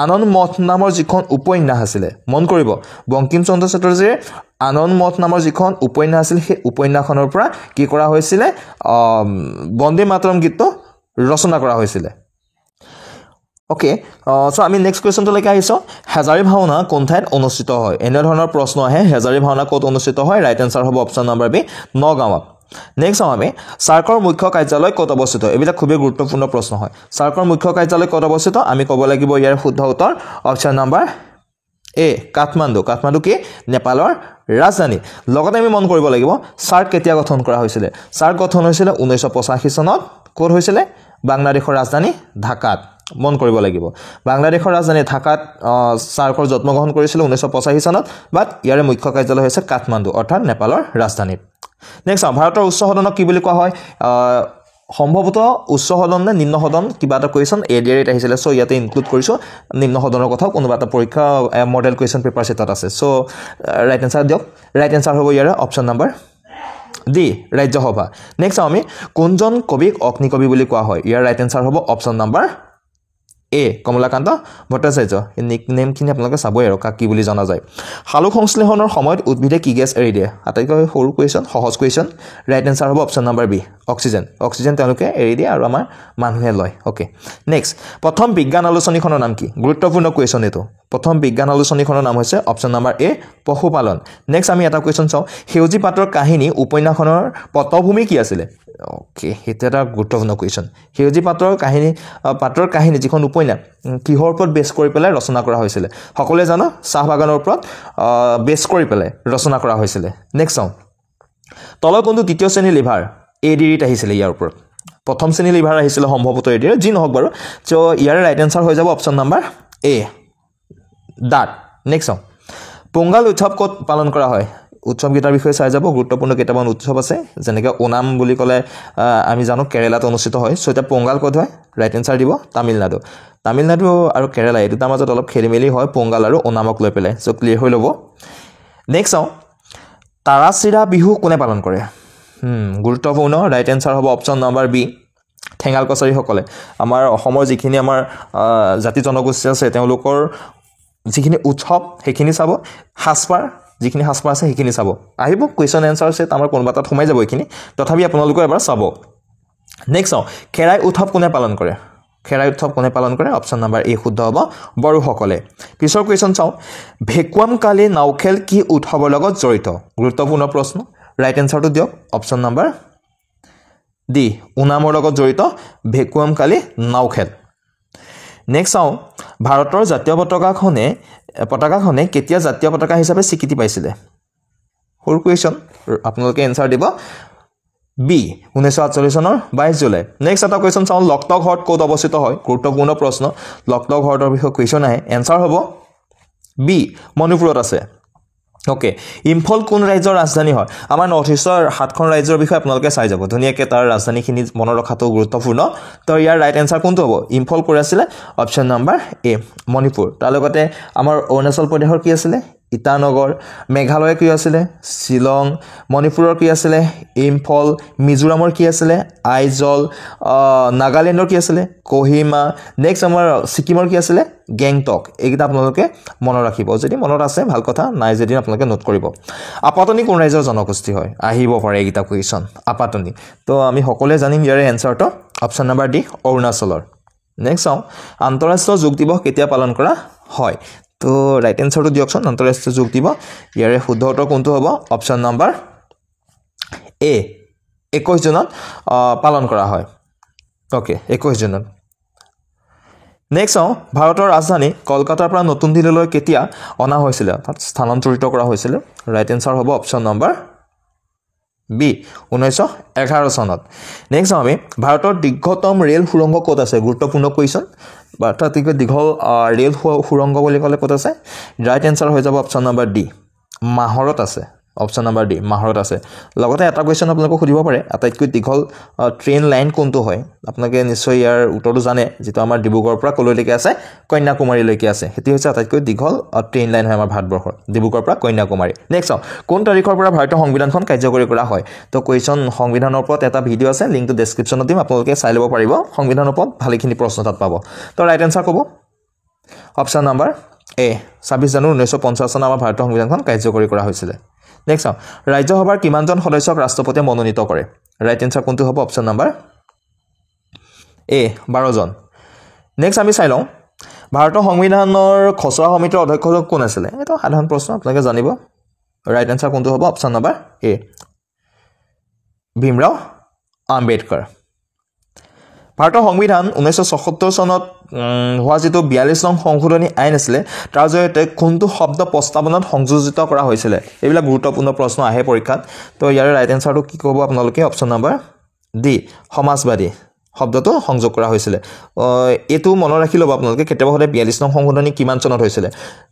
আনন্দ মঠ নামৰ যিখন উপন্যাস আছিলে মন কৰিব বংকিম চন্দ্ৰ চেটাৰ্জীৰ আনন্দ মঠ নামৰ যিখন উপন্যাস আছিল সেই উপন্যাসখনৰ পৰা কি কৰা হৈছিলে বন্দে মাতৰম গীতটো ৰচনা কৰা হৈছিলে ওকে সো আমি নেক্সট কুৱেশ্যনটোলৈকে আহিছোঁ হেজাৰী ভাওনা কোন ঠাইত অনুষ্ঠিত হয় এনে ধৰণৰ প্ৰশ্ন আহে হেজাৰী ভাওনা ক'ত অনুষ্ঠিত হয় ৰাইট এনসাৰ হ'ব অপশ্যন নাম্বাৰ বি নগাঁৱত নেক্সট আমি সাৰ্কৰ মুখ্য কাৰ্যালয় ক'ত অৱস্থিত এইবিলাক খুবেই গুৰুত্বপূৰ্ণ প্ৰশ্ন হয় সাৰ্কৰ মুখ্য কাৰ্যালয় ক'ত অৱস্থিত আমি ক'ব লাগিব ইয়াৰ শুদ্ধ উত্তৰ অপশ্যন নাম্বাৰ এ কাঠমাণ্ডু কাঠমাণ্ডু কি নেপালৰ ৰাজধানী লগতে আমি মন কৰিব লাগিব সাৰ্ক কেতিয়া গঠন কৰা হৈছিল সাৰ্ক গঠন হৈছিল 1985 চনত ক'ত হৈছিল বাংলাদেশৰ ৰাজধানী ঢাকাত মন কৰিব লাগিব বাংলাদেশৰ ৰাজধানী ঢাকাত সাৰ্কৰ জন্মগ্ৰহণ কৰিছিল 1985 চনত বাট ইয়াৰ মুখ্য কাৰ্যালয় হৈছে কাঠমাণ্ডু অৰ্থাৎ নেপালৰ ৰাজধানী নেক্সট ভাৰতৰ উচ্চ সদনক কি বুলি কোৱা হয় সম্ভৱতঃ উচ্চ সদন নে নিম্ন সদন কিবা এটা কুৱেশ্যন এডিআৰিত আহিছিল সো ইয়াতে ইনক্লুড কৰিছো নিম্ন সদনৰ কথা কোনোবা এটা পৰীক্ষা মডেল কুৱেশ্যন পেপাৰ সেটত আছে সো ৰাইট আনসাৰ দিয়ক ৰাইট আনসাৰ হ'ব ইয়াৰ option number D Rajya Sabha next আমি কোনজন কবিক অগ্নিকবি বুলি কোৱা হয় ইয়াৰ ৰাইট আনসাৰ হ'ব option number A Kamalakanta Bhattacharya nickname খিনি আপোনালোকে চাবই আৰু কাক কি বুলি জনা যায় হালুক সংশ্লেষণৰ সময়ত উদ্ভিদে কি গেছ এৰি দিয়ে আটাইতকৈ সৰু কুৱেশ্যন সহজ কুৱেশ্যন ৰাইট আনসাৰ হ'ব অপচন নম্বৰ বি অক্সিজেন তেওঁলোকে এৰি দিয়ে আৰু আমাৰ মানুহে লয় ওকে নেক্সট প্ৰথম বিজ্ঞান আলোচনীখনৰ নাম কি গুৰুত্বপূৰ্ণ কুৱেশ্যন এটো প্ৰথম বিজ্ঞান আলোচনীখনৰ নাম হৈছে অপচন নম্বৰ এ পশুপালন নেক্সট আমি এটা কুৱেশ্যন চাওঁ সেউজী পাতৰ কাহিনী উপন্যাসখনৰ পটভূমি কি আছিল ওকে এটা এটা গুৰুত্বপূৰ্ণ কুৱেশ্যন সেউজী পাতৰ কাহিনী যিখন উপন্যাস কিহৰ ওপৰত বেছ কৰি পেলাই ৰচনা কৰা হৈছিল সকলোৱে জানো চাহ বাগানৰ ওপৰত বেছ কৰি পেলাই ৰচনা কৰা হৈছিল নেক্সট চাওঁ তলৰ কোনটো তৃতীয় শ্ৰেণীৰ লিভাৰ এডিৰিত আহিছিল ইয়াৰ ওপৰত প্ৰথম শ্ৰেণীৰ লিভাৰ আহিছিল সম্ভৱতঃ এডিৰ যি নহওক বাৰু সো ইয়াৰ ৰাইট আনসাৰ হৈ যাব অপচন নম্বৰ এ দাঁত নেক্সট চাওঁ পোংগাল উৎসৱ ক'ত পালন কৰা হয় উৎসৱ গীতাৰ বিষয়ে চাই যাব গুৰুত্বপূৰ্ণ কেইটামান উৎসৱ আছে যেনেকৈ ওনাম বুলি ক'লে আমি জানো কেৰালাত অনুষ্ঠিত হয় সো এটা পোংগাল ক'ত হয় ৰাইট আনসাৰ দিব তামিলনাডু আৰু কেৰালা এই দুটাৰ মাজত অলপ খেলিমেলি হয় পোংগাল আৰু ওনামক লৈ পেলাই সো ক্লিয়াৰ হৈ ল'ব নেক্সট চাওঁ তাৰাচিৰা বিহু কোনে পালন কৰে গুৰুত্বপূৰ্ণ ৰাইট আনসাৰ হ'ব অপচন নম্বৰ বি ঠেঙাল কছাৰীসকলে আমাৰ অসমৰ যিখিনি আমাৰ জাতি জনগোষ্ঠী আছে তেওঁলোকৰ যিখিনি উৎসৱ সেইখিনি চাব সাজপাৰ যিখিনি সাজপাৰ আছে সেইখিনি চাব আহিব কুৱেশ্যন এনসাৰ সেট আমাৰ কোনোবা তাত সোমাই যাব এইখিনি তথাপি আপোনালোকে এবাৰ চাব নেক্সট চাওঁ খেৰাই উৎসৱ কোনে পালন কৰে অপচন নম্বৰ এ শুদ্ধ হ'ব বড়োসকলে পিছৰ কুৱেশ্যন চাওঁ ভেকুৱামকালী নাওখেল কি উৎসৱৰ লগত জড়িত গুৰুত্বপূৰ্ণ প্ৰশ্ন ৰাইট আনসাৰটো দিয়ক অপচন নম্বৰ ডি ওনামৰ লগত জড়িত ভেকুৱামকালী নাওখেল নেক্সট চাওঁ ভাৰতৰ জাতীয় পতাকাখনে কেতিয়া জাতীয় পতাকা হিচাপে স্বীকৃতি পাইছিলে সৰু কুৱেশ্যন আপোনালোকে এনসাৰ দিব বি 1948 চনৰ 22 জুলাই নেক্সট এটা কুৱেশ্যন চাওঁ লকটক হ্ৰদ ক'ত অৱস্থিত হয় গুৰুত্বপূৰ্ণ প্ৰশ্ন লকটক হ্ৰদৰ বিষয়ে কুৱেশ্যন আহে এনসাৰ হ'ব বি মণিপুৰত আছে ওকে ইম্ফল কোন ৰাজ্যৰ ৰাজধানী হয় আমাৰ নৰ্থ ইষ্টৰ 7খন ৰাজ্যৰ বিষয়ে আপোনালোকে চাই যাব ধুনীয়াকৈ তাৰ ৰাজধানীখিনি মনত ৰখাটো গুৰুত্বপূৰ্ণ তো ইয়াৰ ৰাইট আনসাৰ কোনটো হ'ব ইম্ফল ক'ত আছিলে অপচন নম্বৰ এ মণিপুৰ তাৰ লগতে আমাৰ অৰুণাচল প্ৰদেশৰ কি আছিলে ইটানগৰ মেঘালয় কি আছিলে শিলং মণিপুৰৰ কি আছিলে ইম্ফল মিজোৰামৰ কি আছিলে আইজল নাগালেণ্ডৰ কি আছিলে কোহিমা নেক্সট আমাৰ ছিকিমৰ কি আছিলে গেংটক এইকেইটা আপোনালোকে মনত ৰাখিব যদি মনত আছে ভাল কথা নাই যদি আপোনালোকে নোট কৰিব আপাতনি কোন ৰাজ্যৰ জনগোষ্ঠী হয় আহিব পাৰে এইকেইটা কুৱেশ্যন আপাতনি তো আমি সকলোৱে জানিম ইয়াৰে এনসাৰটো অপচন নম্বৰ ডি অৰুণাচলৰ নেক্সট চাওঁ আন্তঃৰাষ্ট্ৰীয় যোগ দিৱস কেতিয়া পালন কৰা হয় তো ৰাইট আনসাৰটো দিয়কচোন আন্তঃৰাষ্ট্ৰীয় যোগ দিৱস ইয়াৰে শুদ্ধ উত্তৰ কোনটো হ'ব অপচন নম্বৰ এ 21 জুনত পালন কৰা হয় ওকে 21 জুনত নেক্সট চাওঁ ভাৰতৰ ৰাজধানী কলকাতাৰ পৰা নতুন দিল্লীলৈ কেতিয়া অনা হৈছিল অৰ্থাৎ স্থানান্তৰিত কৰা হৈছিল ৰাইট আনসাৰ হ'ব অপচন নম্বৰ বি 1911 চনত নেক্সট আমি ভাৰতৰ দীৰ্ঘতম ৰেল সুৰংগ ক'ত আছে গুৰুত্বপূৰ্ণ কুৱেশ্যন ভাৰততকৈ দীঘল ৰেল সুৰংগ বুলি ক'লে ক'ত আছে ৰাইট আনসাৰ হৈ যাব অপচন নম্বৰ ডি মাহৰত আছে অপচন নম্বৰ ডি মাহৰত আছে লগতে এটা কুৱেশ্যন আপোনালোকক সুধিব পাৰে আটাইতকৈ দীঘল ট্ৰেইন লাইন কোনটো হয় আপোনালোকে নিশ্চয় ইয়াৰ উত্তৰটো জানে যেটো আমাৰ ডিব্ৰুগড়ৰ পৰা কলৈলৈকে আছে কন্যাকুমাৰীলৈকে আছে হেতু হৈছে আটাইতকৈ দীঘল ট্ৰেইন লাইন হয় আমাৰ ভাৰতবৰ্ষৰ ডিব্ৰুগড়ৰ পৰা কন্যাকুমাৰী নেক্সট কোন তাৰিখৰ পৰা ভাৰতীয় সংবিধানখন কাৰ্যকৰী কৰা হয় তো কুৱেশ্যন সংবিধানৰ ওপৰত এটা ভিডিঅ' আছে লিংকটো ডেছক্ৰিপশ্যনত দিম আপোনালোকে চাই ল'ব পাৰিব সংবিধানৰ ওপৰত ভালেখিনি প্ৰশ্ন তাত পাব তো ৰাইট আনসাৰ ক'ব অপচন নম্বৰ এ 26 জানুৱাৰী 1950 চনত আমাৰ ভাৰতীয় সংবিধানখন কাৰ্যকৰী কৰা হৈছিল নেক্সট ৰাজ্যসভাৰ কিমানজন সদস্যক ৰাষ্ট্ৰপতিয়ে মনোনীত কৰে ৰাইট আনসাৰ কোনটো হ'ব অপচন নম্বৰ এ 12 জন নেক্সট আমি চাই লওঁ ভাৰতৰ সংবিধানৰ খচৰা সমিতিৰ অধ্যক্ষ কোন আছিলে এটা সাধাৰণ প্ৰশ্ন আপোনালোকে জানিব ৰাইট আনসাৰ কোনটো হ'ব অপচন নম্বৰ এ ভীমৰাও আম্বেদকাৰ ভাৰতৰ সংবিধান 1977 চনত হোৱা যিটো 42 নং সংশোধনী আইন আছিলে তাৰ জৰিয়তে কোনটো শব্দ প্ৰস্তাৱনাত সংযোজিত কৰা হৈছিলে এইবিলাক গুৰুত্বপূৰ্ণ প্ৰশ্ন আহে পৰীক্ষাত তো ইয়াৰ ৰাইট এনসাৰটো কি ক'ব আপোনালোকে অপচন নম্বৰ ডি সমাজবাদী শব্দটো সংযোগ কৰা হৈছিলে এটো মনত ৰাখি ল'ব আপোনালোকে কেতিয়াবা হলে 42 নং সংশোধনী কিমান চনত হৈছিলে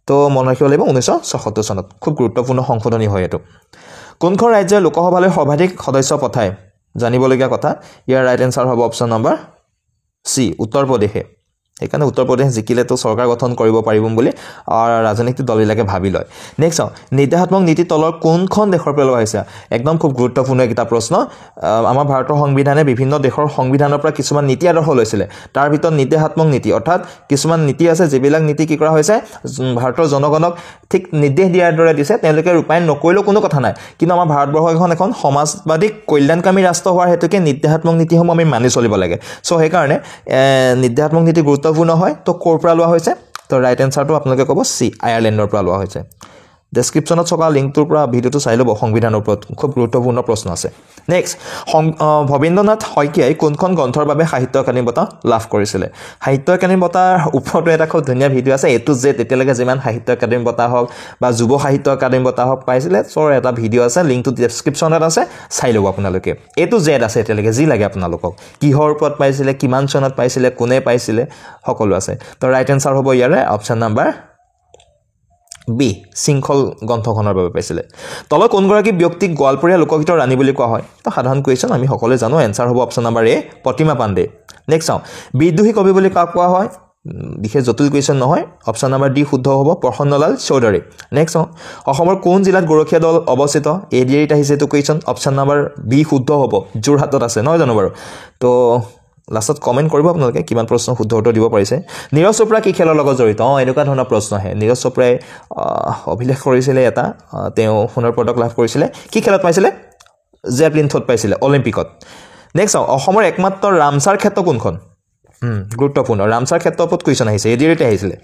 তো মনত ৰাখিব লাগিব 1977 চনত খুব গুৰুত্বপূৰ্ণ সংশোধনী হয় এটো কোনখন ৰাজ্যৰ লোকসভালৈ সৰ্বাধিক সদস্য পঠায় জানিবলগীয়া কথা ইয়াৰ ৰাইট এনসাৰ হ'ব অপচন নম্বৰ সি উত্তৰ প্ৰদেশে সেইকাৰণে উত্তৰ প্ৰদেশ জিকিলেতো চৰকাৰ গঠন কৰিব পাৰিবম বুলি ৰাজনৈতিক দলবিলাকে ভাবি লয় নেক্সট নিৰ্দেশাত্মক নীতি তলৰ কোনখন দেশৰ পৰা লোৱা হৈছে একদম খুব গুৰুত্বপূৰ্ণ এটা প্ৰশ্ন আমাৰ ভাৰতৰ সংবিধানে বিভিন্ন দেশৰ সংবিধানৰ পৰা কিছুমান নীতি আদৰ্শ লৈছিলে তাৰ ভিতৰত নিৰ্দেশাত্মক নীতি অৰ্থাৎ কিছুমান নীতি আছে যিবিলাক নীতি কি কৰা হৈছে ভাৰতৰ জনগণক ঠিক নিৰ্দেশ দিয়াৰ দৰে দিছে তেওঁলোকে ৰূপায়ণ নকৰিলেও কোনো কথা নাই কিন্তু আমাৰ ভাৰতবৰ্ষ এখন সমাজবাদী কল্যাণকামী ৰাষ্ট্ৰ হোৱাৰ হেতুকে নিৰ্দেশাত্মক নীতিসমূহ আমি মানি চলিব লাগে সো সেইকাৰণে নিৰ্দেশাত্মক নীতি গুৰুত্বপূৰ্ণ হয় তো ক'ৰ পৰা লোৱা হৈছে তো ৰাইট এনসাৰটো আপোনালোকে ক'ব সি আয়াৰলেণ্ডৰ পৰা লোৱা হৈছে ডেসক্ৰিপশনত থকা লিংকটোৰ পৰা ভিডিওটো চাই ল'ব সংবিধানৰ ওপৰত খুব গুৰুত্বপূৰ্ণ প্ৰশ্ন আছে নেক্সট ভবেন্দ্ৰনাথ শইকীয়াই কোনখন গ্ৰন্থৰ বাবে সাহিত্য একাডেমী বঁটা লাভ কৰিছিলে সাহিত্য একাডেমী বঁটাৰ ওপৰতো এটা খুব ধুনীয়া ভিডিও আছে এটো যে তেতিয়ালৈকে যিমান সাহিত্য একাডেমী বঁটা হওক বা যুৱ সাহিত্য একাডেমী বঁটা হওক পাইছিলে সৰ এটা ভিডিও আছে লিংকটো ডেসক্ৰিপশনত আছে চাই ল'ব আপোনালোকে এটো জেড আছে তেতিয়ালৈকে যি লাগে আপোনালোকক কিহৰ ওপৰত পাইছিলে কিমান চনত পাইছিলে কোনে পাইছিলে সকলো আছে তো ৰাইট এনসাৰ হ'ব ইয়াৰে অপচন নম্বৰ বি শৃংখল গ্ৰন্থখনৰ বাবে পাইছিলে তলত কোনগৰাকী ব্যক্তিক গোৱালপৰীয়া লোকগীতৰ ৰাণী বুলি কোৱা হয় তো সাধাৰণ কুৱেশ্যন আমি সকলোৱে জানো এনসাৰ হ'ব অপচন নম্বৰ এ প্ৰতিমা পাণ্ডে নেক্সট চাওঁ বিদ্ৰোহী কবি বুলি কাক কোৱা হয় বিশেষ জটিল কুৱেশ্যন নহয় অপচন নম্বৰ ডি শুদ্ধ হ'ব প্ৰসন্নলাল চৌধুৰী নেক্সট চাওঁ অসমৰ কোন জিলাত গৰখীয়া দল অৱস্থিত এডিআৰিত আহিছে এইটো কুৱেশ্যন অপচন নম্বৰ বি শুদ্ধ হ'ব যোৰহাটত আছে নহয় জানো বাৰু তো লাষ্টত কমেন্ট কৰিব আপোনালোকে কিমান প্ৰশ্ন শুদ্ধ উত্তৰ দিব পাৰিছে নীৰজ চোপ্ৰা কি খেলৰ লগত জড়িত এনেকুৱা ধৰণৰ প্ৰশ্ন আহে নীৰজ চোপ্ৰাই অভিলেখ কৰিছিলে এটা তেওঁ সোণৰ পদক লাভ কৰিছিলে কি খেলত পাইছিলে জেভলিন থ্ৰত পাইছিলে অলিম্পিকত নেক্সট অসমৰ একমাত্ৰ ৰামসাৰ ক্ষেত্ৰ কোনখন গুৰুত্বপূৰ্ণ ৰামসাৰ ক্ষেত্ৰৰ ওপৰত কুৱেশ্যন আহিছে এডিআৰিতে আহিছিলে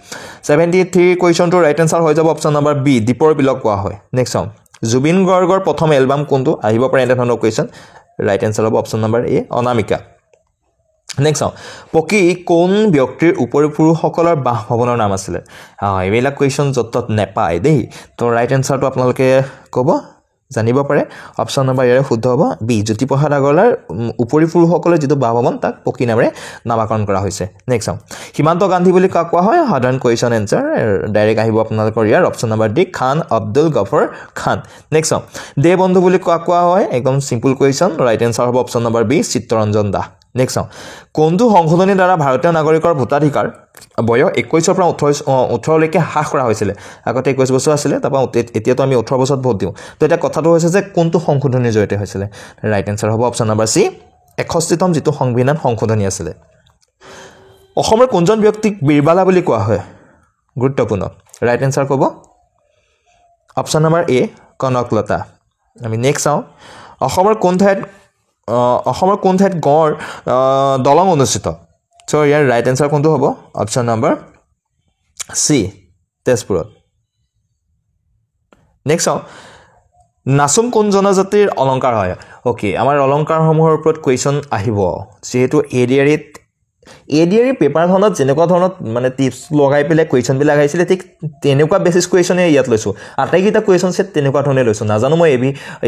73 কুৱেশ্যনটো ৰাইট এনসাৰ হৈ যাব অপচন নম্বৰ বি দীপৰ বিলক কোৱা হয় নেক্সট জুবিন গৰ্গৰ প্ৰথম এলবাম কোনটো আহিব পাৰে এনে ধৰণৰ কুৱেশ্যন ৰাইট এনসাৰ হ'ব অপচন নম্বৰ এ অনামিকা নেক্সট পকি কোন ব্যক্তিৰ উপৰি পুৰুষসকলৰ বাসভৱনৰ নাম আছিলে এইবিলাক কুৱেশ্যন য'ত নেপায় দেই তো ৰাইট এনসাৰটো আপোনালোকে ক'ব জানিব পাৰে অপচন নম্বৰ ইয়াৰে শুদ্ধ হ'ব বি জ্যোতিপ্ৰসাদ আগৰৱালাৰ উপৰি পুৰুষসকলৰ যিটো বাসভৱন তাক পকি নামেৰে নামাকৰণ কৰা হৈছে নেক্সট সীমান্ত গান্ধী বুলি কাক কোৱা হয় সাধাৰণ কুৱেশ্যন এনসাৰ ডাইৰেক্ট আহিব আপোনালোকৰ ইয়াৰ option number D Khan Abdul Gaffar Khan next দে বন্ধু বুলি কাক কোৱা হয় একদম সিম্পল কুৱেশ্যন ৰাইট এনসাৰ হ'ব option number B Chittaranjan Das next কোনটো সংশোধনীৰ দ্বাৰা ভাৰতীয় নাগৰিকৰ ভোটাধিকাৰ বয়স 21 পৰা 18 লৈকে হ্ৰাস কৰা হৈছিলে আগতে 21 বছৰ আছিল তাৰপা এতিয়াতো আমি 18 বছৰত ভোট দিওঁ তো এটা কথাটো হৈছে যে কোনটো সংশোধনীৰ জৰিয়তে হৈছিলে ৰাইট এনসাৰ হ'ব অপচন নম্বৰ সি 61তম যিটো সংবিধান সংশোধনী আছিলে অসমৰ কোনজন ব্যক্তিক বীৰবালা বুলি কোৱা হয় গুৰুত্বপূৰ্ণ ৰাইট এনসাৰ ক'ব অপচন নম্বৰ এ কনকলতা আমি নেক্সট চাওঁ অসমৰ কোন ঠাইত গড় দলং অনুষ্ঠিত সো ইয়াৰ ৰাইট এনসাৰ কোনটো হ'ব অপচন নম্বৰ সি তেজপুৰত নেক্সট নাচুম কোন জনজাতিৰ অলংকাৰ হয় ওকে আমাৰ অলংকাৰসমূহৰ ওপৰত কুৱেশ্যন আহিব যেহেতু এডিআৰি পেপাৰখনত যেনেকুৱা ধৰণত মানে টিপছ লগাই পেলাই কুৱেশ্যনবিলাক আহিছিলে ঠিক তেনেকুৱা বেচিছ কুৱেশ্যনে ইয়াত লৈছোঁ আটাইকেইটা কুৱেশ্যন সেট তেনেকুৱা ধৰণে লৈছোঁ নাজানো মই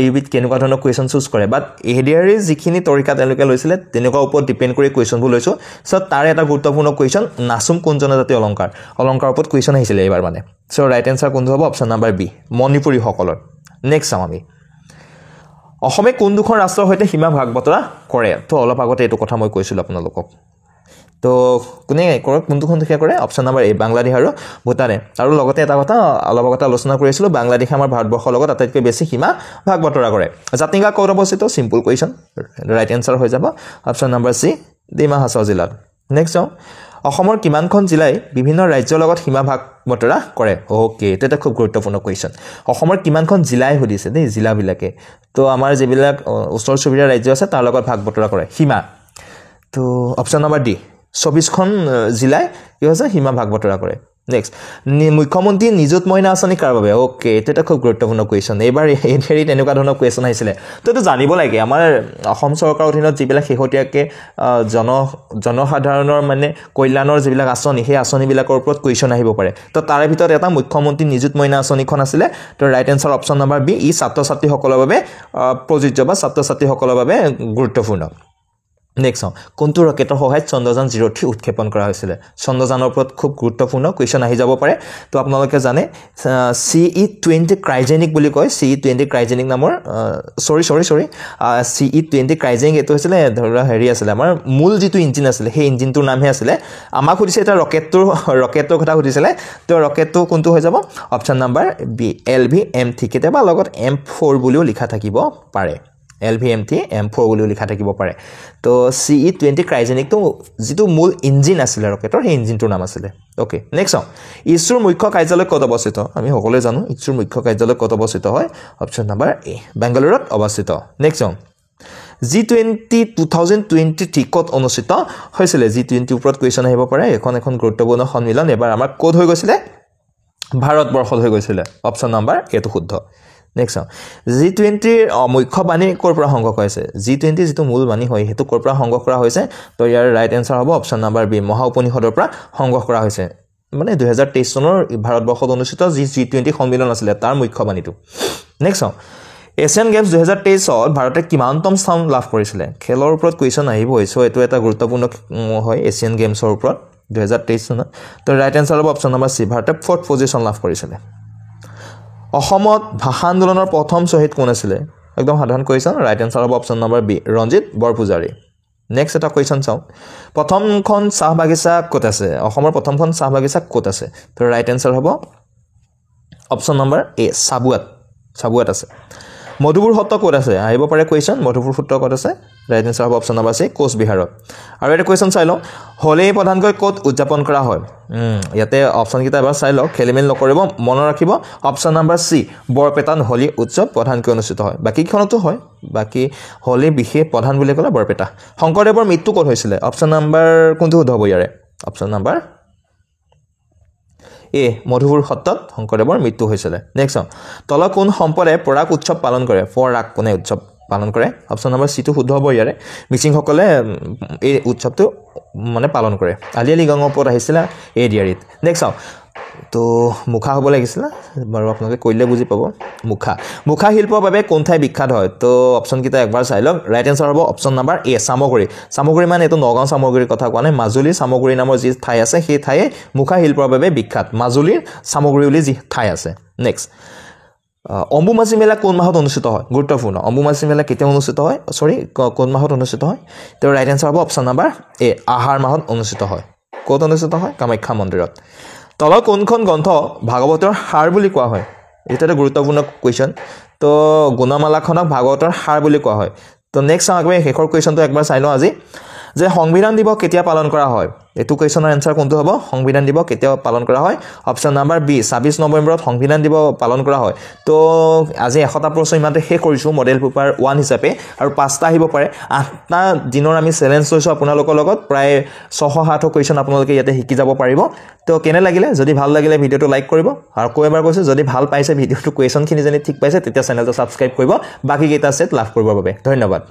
এইবিধ কেনেকুৱা ধৰণৰ কুৱেশ্যন চুজ কৰে বাট এডিআৰিৰ যিখিনি তৰিকা তেওঁলোকে লৈছিলে তেনেকুৱা ওপৰত ডিপেণ্ড কৰি কুৱেশ্যনবোৰ লৈছোঁ চ' তাৰে এটা গুৰুত্বপূৰ্ণ কুৱেশ্যন নাচুম কোন জনজাতি অলংকাৰ ওপৰত কুৱেশ্যন আহিছিলে এইবাৰ মানে চ' ৰাইট এনসাৰ কোনটো হ'ব অপচন নম্বৰ বি মণিপুৰীসকলৰ নেক্সট চাওঁ আমি অসমে কোন দুখন ৰাষ্ট্ৰৰ সৈতে সীমা ভাগ বতৰা কৰে তো অলপ আগতে এইটো কথা মই কৈছিলোঁ আপোনালোকক তো কোনে কৰে কোনটোখন দেশে কৰে অপচন নম্বৰ এ বাংলাদেশ আৰু ভূটানে আৰু লগতে এটা কথা অলপ আগতে আলোচনা কৰিছিলোঁ বাংলাদেশ আমাৰ ভাৰতবৰ্ষৰ লগত আটাইতকৈ বেছি সীমা ভাগ বতৰা কৰে জাতিংগা ক'ত অৱস্থিত সিম্পল কুৱেশ্যন ৰাইট এনসাৰ হৈ যাব অপচন নম্বৰ সি ডিমা হাছাও জিলাত নেক্সট অসমৰ কিমানখন জিলাই বিভিন্ন ৰাজ্যৰ লগত সীমা ভাগ বতৰা কৰে ওকে এইটো এটা খুব গুৰুত্বপূৰ্ণ কুৱেশ্যন অসমৰ কিমানখন জিলাই সুধিছে দেই জিলাবিলাকে তো আমাৰ যিবিলাক ওচৰ চুবুৰীয়া ৰাজ্য আছে তাৰ লগত ভাগ বতৰা কৰে সীমা তো অপচন নম্বৰ ডি 24খন জিলাই কি হৈছে সীমা ভাগ বতৰা কৰে নেক্সট মুখ্যমন্ত্ৰী নিযুত মইনা আঁচনি কাৰ বাবে ওকে এইটো এটা খুব গুৰুত্বপূৰ্ণ কুৱেশ্যন এইবাৰ হেৰিত এনেকুৱা ধৰণৰ কুৱেশ্যন আহিছিলে তো এইটো জানিব লাগে আমাৰ অসম চৰকাৰৰ অধীনত যিবিলাক শেহতীয়াকৈ জনসাধাৰণৰ মানে কল্যাণৰ যিবিলাক আঁচনি সেই আঁচনিবিলাকৰ ওপৰত কুৱেশ্যন আহিব পাৰে তো তাৰে ভিতৰত এটা মুখ্যমন্ত্ৰী নিযুত মইনা আঁচনিখন আছিলে তো right answer option number B ই ছাত্ৰ ছাত্ৰীসকলৰ বাবে প্ৰযোজ্য বা ছাত্ৰ ছাত্ৰীসকলৰ বাবে গুৰুত্বপূৰ্ণ নেক্সট কোনটো ৰকেটৰ সহায়ত চন্দ্ৰযান 03 উৎক্ষেপণ কৰা হৈছিল চন্দ্ৰযানৰ ওপৰত খুব গুৰুত্বপূৰ্ণ কুৱেশ্যন আহি যাব পাৰে তো আপোনালোকে জানে CE-20 ক্ৰাইজেনিক বুলি কয় CE-20 ক্ৰাইজেনিক নামৰ CE-20 ক্ৰাইজেনিক এইটো হৈছিলে ধৰা হেৰি আছিলে আমাৰ মূল যিটো ইঞ্জিন আছিলে সেই ইঞ্জিনটোৰ নামহে আছিলে আমাক সুধিছে এটা ৰকেটৰ কথা সুধিছিলে তো ৰকেটটো কোনটো হৈ যাব অপশ্যন নম্বৰ বি LV-M3 কেতিয়াবা লগত M4 বুলিও লিখা থাকিব পাৰে LV-M3 M4 বুলিও লিখা থাকিব পাৰে তো CE-20 ক্ৰাইজেনিকটো যিটো মূল ইঞ্জিন আছিলে ৰকেটৰ সেই ইঞ্জিনটোৰ নাম আছিলে ওকে নেক্সট ইছৰোৰ মুখ্য কাৰ্যালয় ক'ত অৱস্থিত আমি সকলোৱে জানো ইছৰোৰ মুখ্য কাৰ্যালয় ক'ত অৱস্থিত হয় অপশ্যন নম্বৰ এ বেংগালুৰুত অৱস্থিত নেক্সট G20 2023 ক'ত অনুষ্ঠিত হৈছিলে G20 ওপৰত কুৱেশ্যন আহিব পাৰে এখন গুৰুত্বপূৰ্ণ সন্মিলন এবাৰ আমাৰ ক'ত হৈ গৈছিলে ভাৰতবৰ্ষত হৈ গৈছিলে অপশ্যন নম্বৰ এটো শুদ্ধ নেক্সট G20 মুখ্য বাণী ক'ৰ পৰা সংগ্ৰহ কৰা হৈছে G20 যিটো মূল বাণী হয় হেতু ক'ৰ পৰা সংগ্ৰহ কৰা হৈছে তো ইয়াৰ ৰাইট এনসাৰ হ'ব অপশ্যন নম্বৰ বি মহা উপনিষদৰ পৰা সংগ্ৰহ কৰা হৈছে মানে 2023 চনৰ ভাৰতবৰ্ষত অনুষ্ঠিত G20 সন্মিলন আছিল তাৰ মুখ্য বাণীটো নেক্সট এছিয়ান গেমছ 2023 ত ভাৰতে কিমানতম স্থান লাভ কৰিছিল খেলৰ ওপৰত কুৱেশ্যন আহিব হৈছে এটো এটা গুৰুত্বপূৰ্ণ হয় এছিয়ান গেমছৰ ওপৰত 2023 চনত তো ৰাইট এনসাৰ হ'ব অপশ্যন নম্বৰ সি ভাৰতে 4th পজিশন লাভ কৰিছিল অসমত ভাষা আন্দোলনৰ প্ৰথম শহীদ কোন আছিল একদম সাধাৰণ কুৱেশ্যন ৰাইট এনসাৰ হ'ব option number B Ranjit Borpujari next এটা কুৱেশ্যন চাও প্ৰথমখন চাহ বাগিচা ক'ত আছে অসমৰ প্ৰথমখন চাহ বাগিচা ক'ত আছে তো ৰাইট এনসাৰ হ'ব অপশ্যন নম্বৰ এ সাবুৱাত আছে মধুপুৰ সত্ৰ ক'ত আছে আহিব পাৰে কুৱেশ্যন মধুপুৰ সত্ৰ ক'ত আছে ৰাইট এনসাৰ হ'ব অপশ্যন নম্বৰ সি কোচবিহাৰত আৰু এটা কুৱেশ্যন চাই লওঁ হোলী প্ৰধানকৈ ক'ত উদযাপন কৰা হয় ইয়াতে অপশ্যন কেইটা এবাৰ চাই লওক খেলিমেল নকৰিব মনত ৰাখিব অপশ্যন নম্বৰ সি বৰপেটাত হোলী উৎসৱ প্ৰধানকৈ অনুষ্ঠিত হয় বাকীখনতো হয় বাকী হোলী বিশেষ প্ৰধান বুলি ক'লে বৰপেটা শংকৰদেৱৰ মৃত্যু ক'ত হৈছিলে অপশ্যন নম্বৰ কোনটো শুদ্ধ হ'ব ইয়াৰে অপশ্যন নম্বৰ এ মধুপুৰ সত্ৰত শংকৰদেৱৰ মৃত্যু হৈছিল নেক্সট তল কোন সম্পদে পৰাগ উৎসৱ পালন কৰে পৰাগ কোনে উৎসৱ পালন কৰে অপশ্যন নম্বৰ সি টো শুদ্ধ হ'ব ইয়াৰে মিচিংসকলে এই উৎসৱটো মানে পালন কৰে আলি আলি গাঁৱৰ ওপৰত আহিছিল এই দিয়াৰিত নেক্সট তো মুখা হ'ব লাগিছিল বাৰু আপোনালোকে কইলে বুজি পাব মুখা শিল্পৰ বাবে কোন ঠাই বিখ্যাত হয় তো অপশ্যন কেইটা একবাৰ চাই লওক ৰাইট এনসাৰ হ'ব অপশ্যন নম্বৰ এ সামগ্ৰী মানে এইটো নগাঁও সামগ্ৰীৰ কথা কোৱা নাই মাজুলীৰ সামগ্ৰী নামৰ যি ঠাই আছে সেই ঠায়ে মুখা শিল্পৰ বাবে বিখ্যাত মাজুলীৰ সামগ্ৰী বুলি যি ঠাই আছে নেক্সট অম্বুবাচী মেলা কোন মাহত অনুষ্ঠিত হয় গুৰুত্বপূৰ্ণ অম্বুবাচী মেলা কেতিয়া অনুষ্ঠিত হয় কোন মাহত অনুষ্ঠিত হয় তো ৰাইট এনসাৰ হ'ব অপশ্যন নম্বৰ এ আহাৰ মাহত অনুষ্ঠিত হয় ক'ত অনুষ্ঠিত হয় কামাখ্যা মন্দিৰত তলৰ কোনখন গ্ৰন্থ ভাগৱতৰ সাৰ বুলি কোৱা হয় এটা এটা গুৰুত্বপূৰ্ণ কুৱেশ্যন তো গুণমালাখনক ভাগৱতৰ সাৰ বুলি কোৱা হয় তো নেক্সট আগবে শেষৰ কুৱেশ্যনটো একবাৰ চাই লওঁ আজি যে সংবিধান দিৱস কেতিয়া পালন কৰা হয় এটো কুৱেশ্যনৰ এনসাৰ কোনটো হ'ব সংবিধান দিৱস কেতিয়া পালন কৰা হয় অপশ্যন নম্বৰ বি 26 নৱেম্বৰত সংবিধান দিৱস পালন কৰা হয় তো আজি 100টা প্ৰশ্ন ইমানতে শেষ কৰিছোঁ মডেল পেপাৰ 1 হিচাপে আৰু 5টা আহিব পাৰে 8টা দিনৰ আমি চ্যালেঞ্জ লৈছোঁ আপোনালোকৰ লগত প্ৰায় 600 কুৱেশ্যন আপোনালোকে ইয়াতে শিকি যাব পাৰিব তো কেনে লাগিলে যদি ভাল লাগিলে ভিডিওটো লাইক কৰিব আৰু কোএবাৰ কৈছে যদি ভাল পাইছে ভিডিওটো কুৱেশ্যনখিনি জানি ঠিক পাইছে তেতিয়া চেনেলটো সাবস্ক্ৰাইব কৰিব বাকি কেইটা সেট লাভ কৰিবৰ বাবে ধন্যবাদ